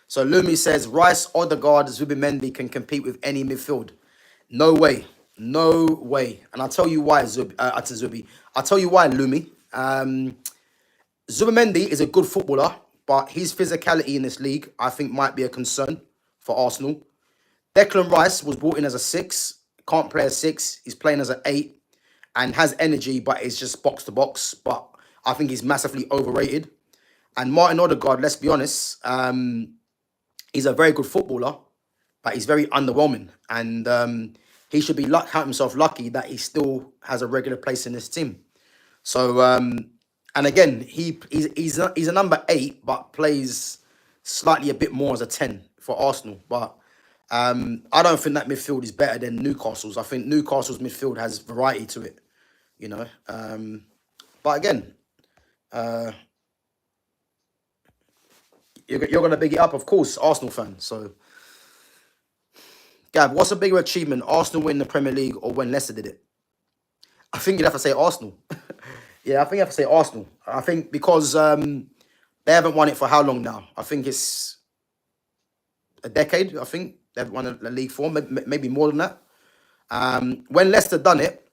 so Lumi says Rice, Odegaard, Zubimendi can compete with any midfield. No way. No way. And I'll tell you why, Zubi. I'll tell you why, Lumi. Zubimendi is a good footballer, but his physicality in this league, I think, might be a concern for Arsenal. Declan Rice was brought in as a 6, can't play a 6, he's playing as an 8, and has energy, but it's just box to box. But I think he's massively overrated. And Martin Odegaard, let's be honest, he's a very good footballer, but he's very underwhelming. And he should count himself lucky that he still has a regular place in this team. So, and again, he's a number 8, but plays slightly a bit more as a 10 for Arsenal. But I don't think that midfield is better than Newcastle's. I think Newcastle's midfield has variety to it, you know. But again, you're going to big it up, of course, Arsenal fan. So, Gav, what's a bigger achievement, Arsenal win the Premier League or when Leicester did it? I think you'd have to say Arsenal. Yeah, I think you have to say Arsenal. I think because they haven't won it for how long now? I think it's a decade. I think they've won a league for maybe more than that. When Leicester done it,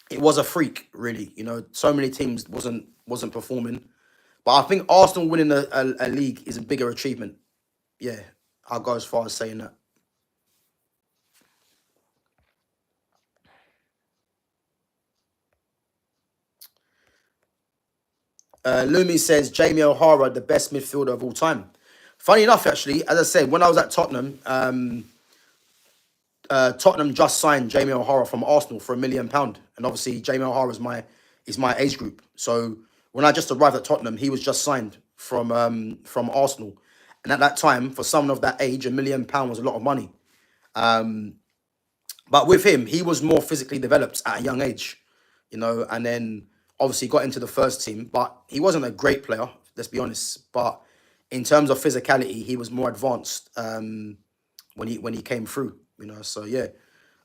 it was a freak, really. You know, so many teams wasn't performing. But I think Arsenal winning a league is a bigger achievement. Yeah, I'll go as far as saying that. Lumi says Jamie O'Hara, the best midfielder of all time. Funny enough, actually, as I said, when I was at Tottenham, Tottenham just signed Jamie O'Hara from Arsenal for £1 million, and obviously Jamie O'Hara is my age group. So when I just arrived at Tottenham, he was just signed from Arsenal, and at that time, for someone of that age, £1 million was a lot of money. But with him, he was more physically developed at a young age, and then obviously got into the first team. But he wasn't a great player, let's be honest. But in terms of physicality, he was more advanced when he came through, So yeah.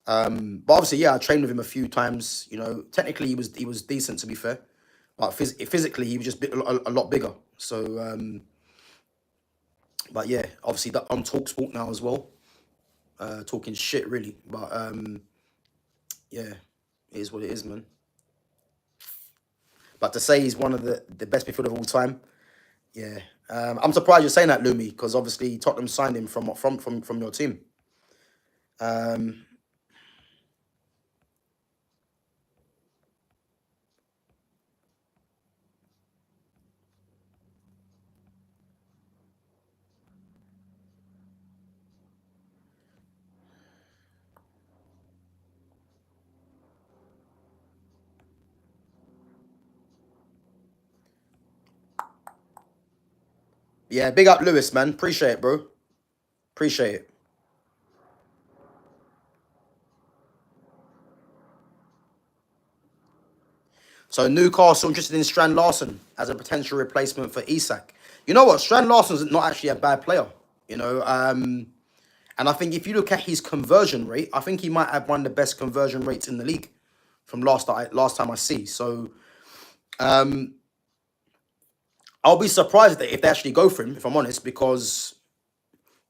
But obviously, yeah, I trained with him a few times. Technically he was decent, to be fair, but physically he was just a lot bigger. So, but yeah, obviously that on TalkSport now as well, talking shit really. But yeah, it is what it is, man. But to say he's one of the best midfielders of all time, yeah. I'm surprised you're saying that, Lumi, because obviously Tottenham signed him from your team. Yeah, big up Lewis, man. Appreciate it, bro. Appreciate it. So Newcastle interested in Strand Larson as a potential replacement for Isak. You know what? Strand Larson's not actually a bad player, and I think if you look at his conversion rate, I think he might have one of the best conversion rates in the league from last time I see. So I'll be surprised if they actually go for him, if I'm honest, because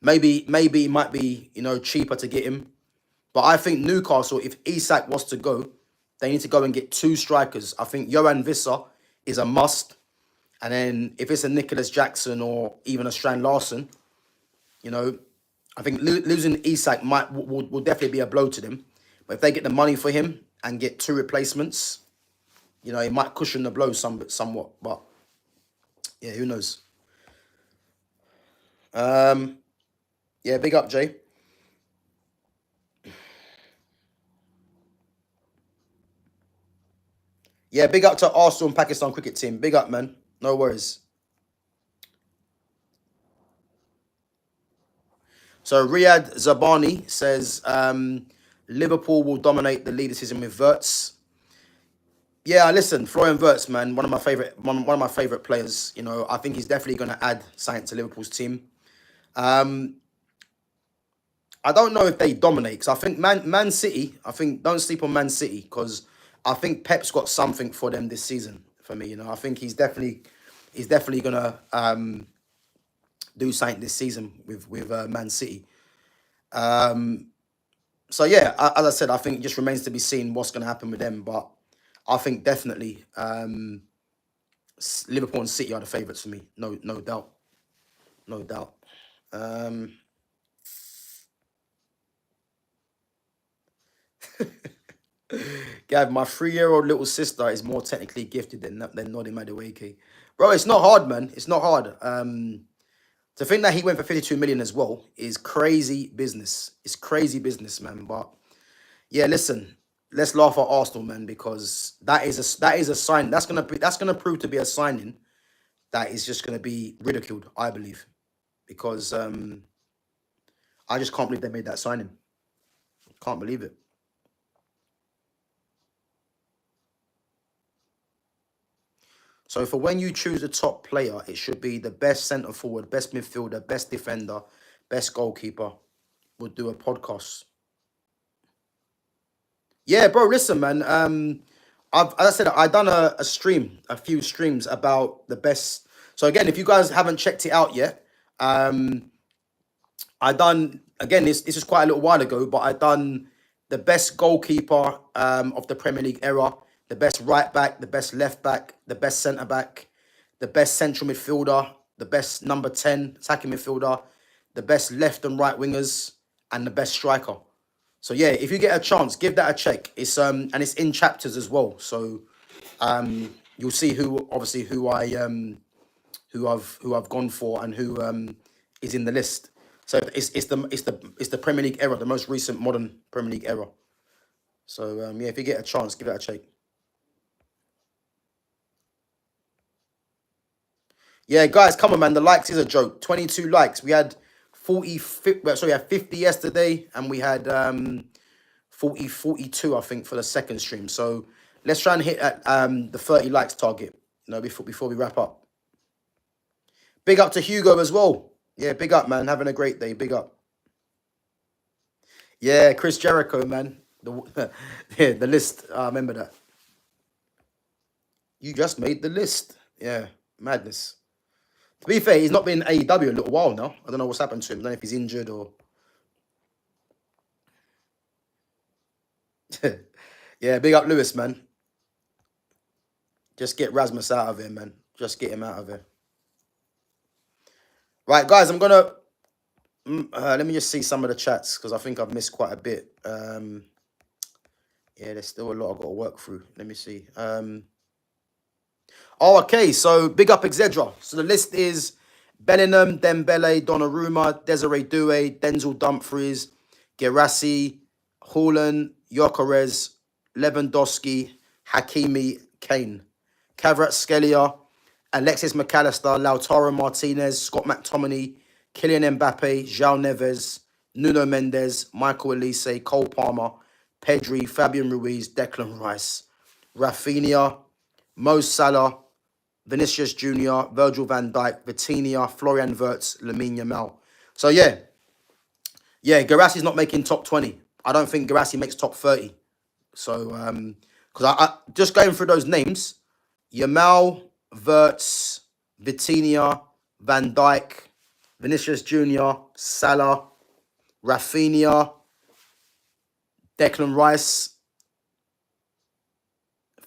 maybe it might be cheaper to get him. But I think Newcastle, if Isak was to go, they need to go and get 2 strikers. I think Johan Visser is a must. And then if it's a Nicholas Jackson or even a Strand Larson, I think losing Isak will definitely be a blow to them. But if they get the money for him and get 2 replacements, it might cushion the blow somewhat. But yeah, who knows? Yeah, big up, Jay. Yeah, big up to Arsenal and Pakistan cricket team. Big up, man. No worries. So Riyad Zabani says Liverpool will dominate the league this season with Wirtz. Yeah, listen, Florian Wirtz, man, one of my favorite players. I think he's definitely going to add something to Liverpool's team. I don't know if they dominate, because I think Man City. I think don't sleep on Man City, because I think Pep's got something for them this season. For me, I think he's definitely gonna do something this season with Man City. So yeah, as I said, I think it just remains to be seen what's going to happen with them. But I think definitely Liverpool and City are the favourites for me. No doubt. No doubt. Gav, my 3-year-old little sister is more technically gifted than Noddy Madueke. Bro, it's not hard, man. It's not hard. To think that he went for 52 million as well is crazy business. It's crazy business, man. But yeah, listen, let's laugh at Arsenal, man, because that is a sign. That's gonna prove to be a signing that is just gonna be ridiculed, I believe, because I just can't believe they made that signing. Can't believe it. So for when you choose a top player, it should be the best centre forward, best midfielder, best defender, best goalkeeper. We'll do a podcast. Yeah, bro, listen, man. As I said, I done a few streams about the best. So again, if you guys haven't checked it out yet, I done again. This is quite a little while ago, but I done the best goalkeeper of the Premier League era, the best right back, the best left back, the best centre back, the best central midfielder, the best number 10 attacking midfielder, the best left and right wingers, and the best striker. So yeah, if you get a chance, give that a check. It's and it's in chapters as well. So you'll see who obviously who I've gone for and who is in the list. So it's the Premier League era, the most recent modern Premier League era. So yeah, if you get a chance, give it a check. Yeah, guys, come on, man. The likes is a joke. 22 likes. We had 50 yesterday, and we had 42, I think, for the second stream. So let's try and hit at the 30 likes target, before we wrap up. Big up to Hugo as well. Yeah, big up, man. Having a great day. Big up. Yeah, Chris Jericho, man. Yeah, the list. I remember that. You just made the list. Yeah, madness. To be fair, he's not been in AEW a little while now. I don't know what's happened to him. I don't know if he's injured or... Yeah, big up Lewis, man. Just get Rasmus out of here, man. Just get him out of here. Right, guys, I'm going to... let me just see some of the chats, because I think I've missed quite a bit. Yeah, there's still a lot I've got to work through. Let me see. Oh, okay, so big up Exedra. So the list is Bellingham, Dembele, Donnarumma, Desiree Doué, Denzel Dumfries, Gerassi, Haaland, Gyökeres, Lewandowski, Hakimi, Kane, Kvaratskhelia, Alexis McAllister, Lautaro Martinez, Scott McTominay, Kylian Mbappe, João Neves, Nuno Mendes, Michael Olise, Cole Palmer, Pedri, Fabian Ruiz, Declan Rice, Rafinha, Mo Salah, Vinicius Jr., Virgil van Dijk, Vitinha, Florian Wirtz, Lamine Yamal. So yeah, Gerassi's not making top 20. I don't think Gerassi makes top 30. So because I just going through those names, Yamal, Wirtz, Vitinha, Van Dijk, Vinicius Jr., Salah, Rafinha, Declan Rice,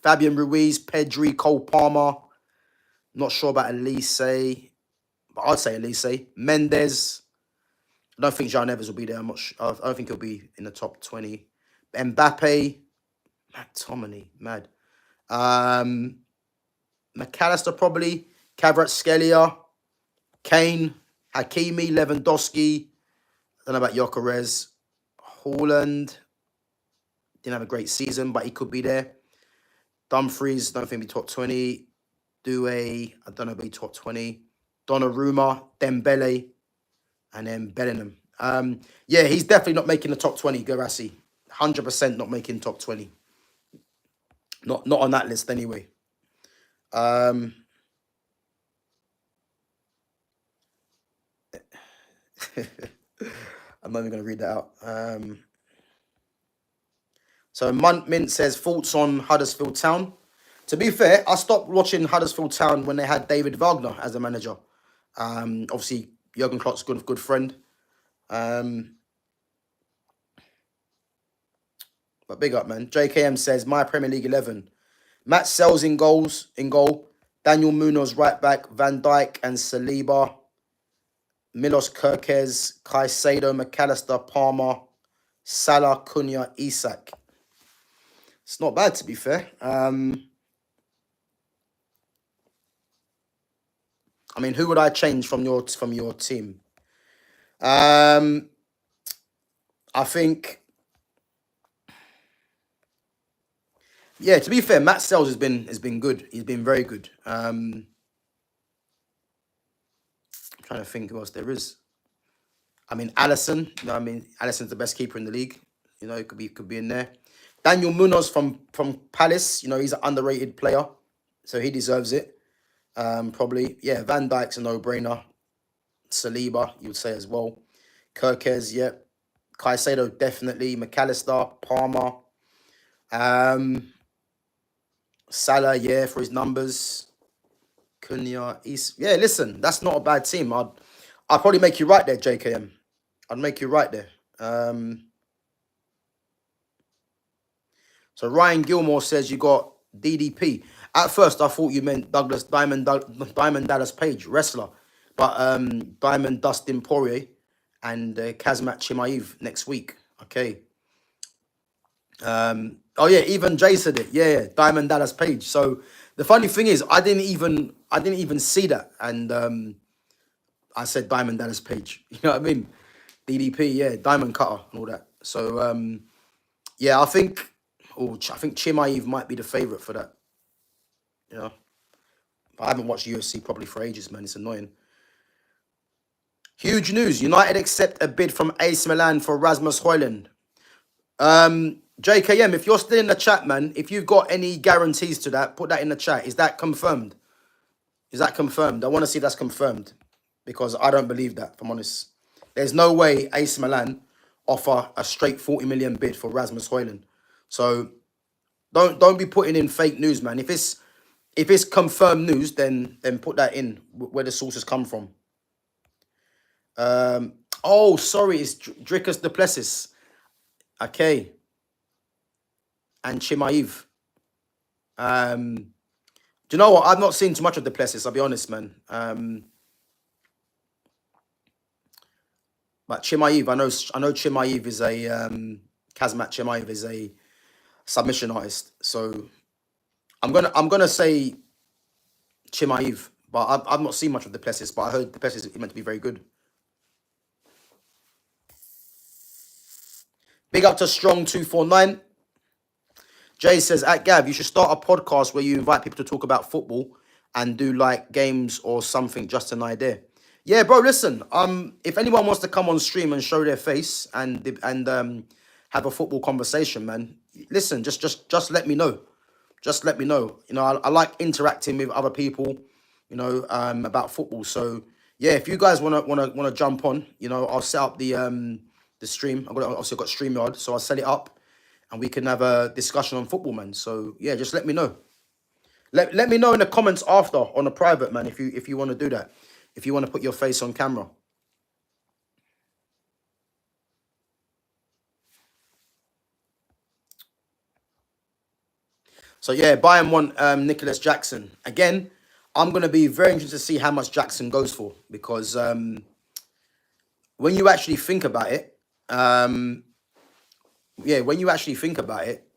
Fabian Ruiz, Pedri, Cole Palmer. Not sure about Elise, but I'd say Elise. Mendes. I don't think João Neves will be there. I don't think he'll be in the top 20. Mbappe. McTominay. Mad. McAllister probably. Kvaratskhelia. Kane. Hakimi. Lewandowski. I don't know about Gyökeres. Haaland. Didn't have a great season, but he could be there. Dumfries. Don't think he'll be top 20. Doué, I don't know about top 20. Donnarumma, Dembele, and then Bellingham. Yeah, he's definitely not making the top 20, Gerassi. 100% not making top 20. Not on that list anyway. I'm not even going to read that out. So Mint says, thoughts on Huddersfield Town? To be fair, I stopped watching Huddersfield Town when they had David Wagner as the manager. Obviously, Jurgen Klopp's good friend. But big up, man. JKM says, my Premier League 11. Matt Sells in goal. Daniel Munoz right back. Van Dijk and Saliba. Milos Kerkez. Caicedo, McAllister, Palmer. Salah, Cunha, Isak. It's not bad, to be fair. I mean, who would I change from your team? I think, yeah. To be fair, Matt Sells has been good. He's been very good. I'm trying to think who else there is. I mean, Alisson. Alisson's the best keeper in the league. He could be in there. Daniel Munoz from Palace. He's an underrated player, so he deserves it. Probably, yeah. Van Dijk's a no-brainer. Saliba, you would say as well. Kerkez, yeah. Caicedo, definitely. McAllister, Palmer. Salah, yeah, for his numbers. Cunha, yeah. Listen, that's not a bad team. I'd probably make you right there, JKM. I'd make you right there. So Ryan Gilmore says you got DDP. At first, I thought you meant Diamond Dallas Page, wrestler. But Diamond Dustin Poirier and Kazmat Chimaev next week. Okay. Oh yeah, even Jay said it. Yeah, Diamond Dallas Page. So the funny thing is, I didn't even see that, and I said Diamond Dallas Page. You know what I mean? DDP, yeah, Diamond Cutter and all that. So yeah, I think Chimaev might be the favorite for that. You know, I haven't watched UFC probably for ages, man. It's annoying. Huge news: United accept a bid from AC Milan for Rasmus Hojlund. JKM, if you're still in the chat, man, if you've got any guarantees to that, put that in the chat. Is that confirmed? Is that confirmed? I want to see if that's confirmed because I don't believe that, if I'm honest. There's no way AC Milan offer a straight 40 million bid for Rasmus Hojlund. So don't be putting in fake news, man. If it's confirmed news, then put that in where the sources come from. Oh, sorry, it's Dricus Duplessis. Okay. And Chimaev. Do you know what? I've not seen too much of Duplessis, I'll be honest, man. But Chimaev, I know Chimaev is a Kazmat Chimaev is a submission artist. So I'm gonna say Chimaev, but I've not seen much of Duplessis, but I heard Duplessis is meant to be very good. Big up to Strong249. Jay says, at Gav, you should start a podcast where you invite people to talk about football and do like games or something, just an idea. Yeah, bro, listen, if anyone wants to come on stream and show their face and have a football conversation, man, listen, just let me know. Just let me know. You know, I like interacting with other people, you know, about football. So yeah, if you guys wanna jump on, you know, I'll set up the stream. I've also got StreamYard, so I'll set it up and we can have a discussion on football, man. So yeah, just let me know. Let me know in the comments after on a private, man, if you want to do that. If you want to put your face on camera. So yeah, Bayern want Nicholas Jackson. Again, I'm going to be very interested to see how much Jackson goes for because when you actually think about it,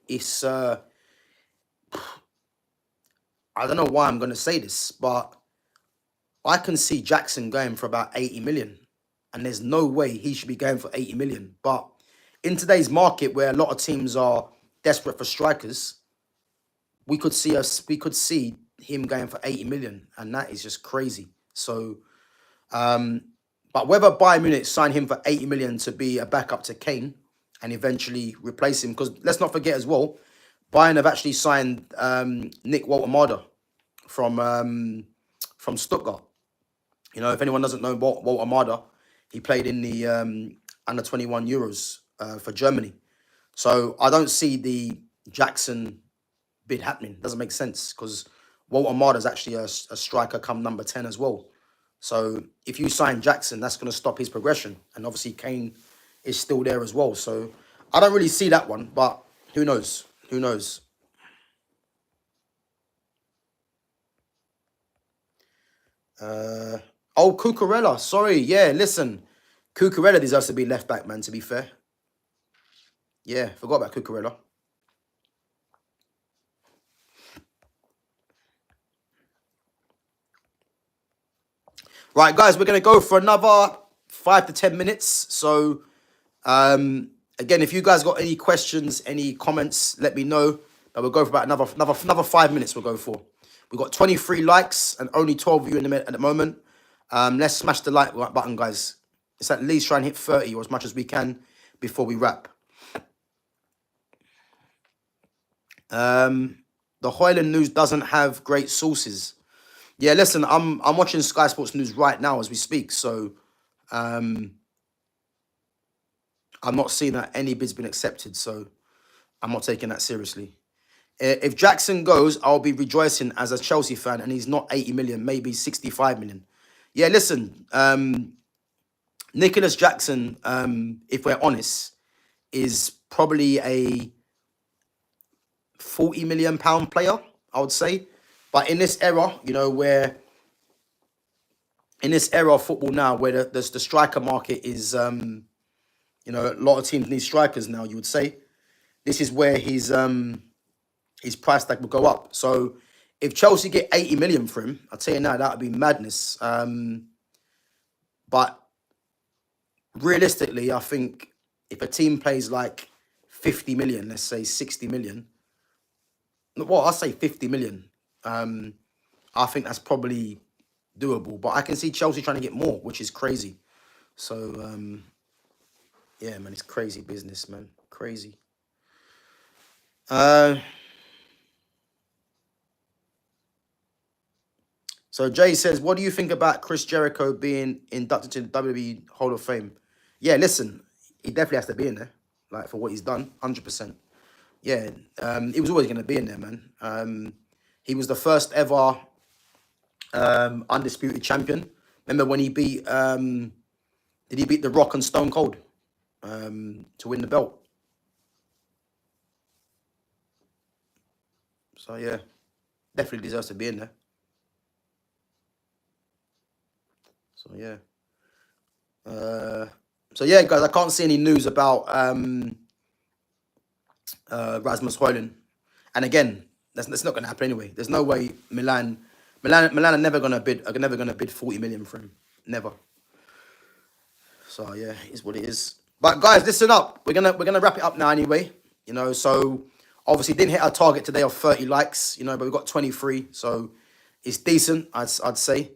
it's I don't know why I'm going to say this, but I can see Jackson going for about 80 million. And there's no way he should be going for 80 million. But in today's market where a lot of teams are desperate for strikers, we could see him going for 80 million. And that is just crazy. So, but whether Bayern Munich sign him for 80 million to be a backup to Kane and eventually replace him, because let's not forget as well, Bayern have actually signed Nick Walter-Marder from Stuttgart. You know, if anyone doesn't know Walter-Marder, he played in the under-21 Euros for Germany. So I don't see the Jackson bid happening. Doesn't make sense because Walter-Marder is actually a striker come number 10 as well. So if you sign Jackson, that's going to stop his progression. And obviously Kane is still there as well. So I don't really see that one, but who knows? Who knows? Oh, Cucurella. Sorry. Yeah, listen. Cucurella deserves to be left back, man, to be fair. Yeah, forgot about Cucurella. Right, guys, we're going to go for another 5 to 10 minutes. So, again, if you guys got any questions, any comments, let me know. But we'll go for about another 5 minutes we'll go for. We've got 23 likes and only 12 of you at the moment. Let's smash the like button, guys. Let's at least try and hit 30 or as much as we can before we wrap. The Hojlund news doesn't have great sources. Yeah, listen, I'm watching Sky Sports News right now as we speak, so I'm not seeing that any bid's been accepted, so I'm not taking that seriously. If Jackson goes, I'll be rejoicing as a Chelsea fan, and he's not 80 million, maybe 65 million. Yeah, listen, Nicholas Jackson, if we're honest, is probably a 40 million pound player, I would say. But in this era, you know, in this era of football now, where the striker market is, you know, a lot of teams need strikers now, you would say. this is where his price tag will go up. So if Chelsea get 80 million for him, I'll tell you now, that would be madness. But realistically, I think if a team plays like 50 million, let's say 60 million, well, I'll say 50 million. I think that's probably doable. But I can see Chelsea trying to get more, which is crazy. So, yeah, man, it's crazy business, man. Crazy. So Jay says, what do you think about Chris Jericho being inducted to the WWE Hall of Fame? Yeah, listen, he definitely has to be in there, like for what he's done, 100%. Yeah, he was always going to be in there, man. He was the first ever undisputed champion. Remember when he beat, did he beat The Rock and Stone Cold to win the belt? So yeah, definitely deserves to be in there. So yeah. So yeah, guys, I can't see any news about Rasmus Hojlund. And again, that's not going to happen anyway. There's no way Milan are never going to bid 40 million for him. Never. So yeah, it is what it is. But guys, listen up. We're gonna wrap it up now anyway. You know, so obviously didn't hit our target today of 30 likes. You know, but we got 23, so it's decent. I'd say.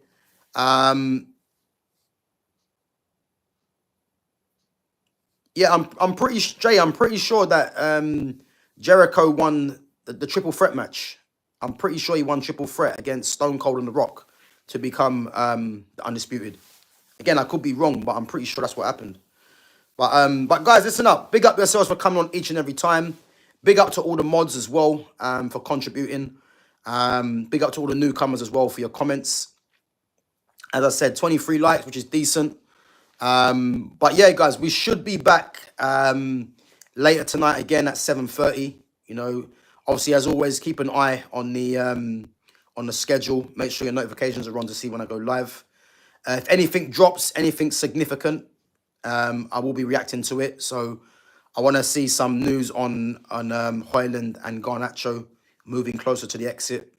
Yeah, I'm pretty sure that Jericho won the triple threat match. I'm pretty sure he won triple threat against Stone Cold and The Rock to become the undisputed. Again, I could be wrong, but I'm pretty sure that's what happened. But guys, listen up. Big up yourselves for coming on each and every time. Big up to all the mods as well for contributing. Big up to all the newcomers as well for your comments. As I said, 23 likes, which is decent. But yeah, guys, we should be back later tonight again at 7:30. You know, obviously, as always, keep an eye on the schedule. Make sure your notifications are on to see when I go live. If anything drops, anything significant, I will be reacting to it. So I want to see some news on Hojlund and Garnacho moving closer to the exit.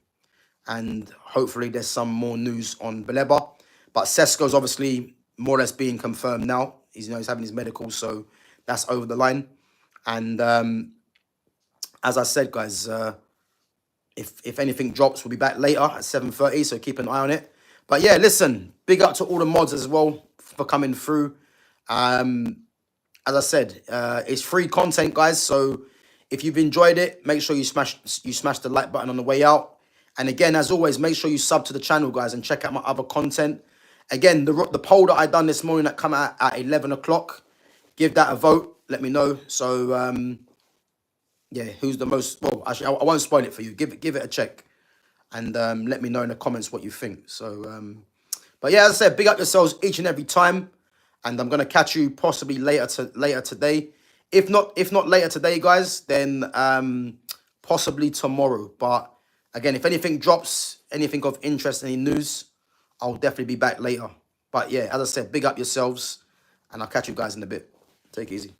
And hopefully there's some more news on Baleba. But Sesko's obviously more or less being confirmed now. He's having his medical, so that's over the line. And as I said, guys, if anything drops, we'll be back later at 7:30, so keep an eye on it. But yeah, listen, big up to all the mods as well for coming through. As I said, it's free content, guys. So if you've enjoyed it, make sure you smash the like button on the way out. And again, as always, make sure you sub to the channel, guys, and check out my other content. Again, the poll that I done this morning that come out at 11 o'clock, give that a vote. Let me know. So yeah, who's the most? Well, actually, I won't spoil it for you. Give it a check, and let me know in the comments what you think. So, but yeah, as I said, big up yourselves each and every time, and I'm gonna catch you possibly later today. If not later today, guys, then possibly tomorrow. But again, if anything drops, anything of interest, any news, I'll definitely be back later. But yeah, as I said, big up yourselves, and I'll catch you guys in a bit. Take it easy.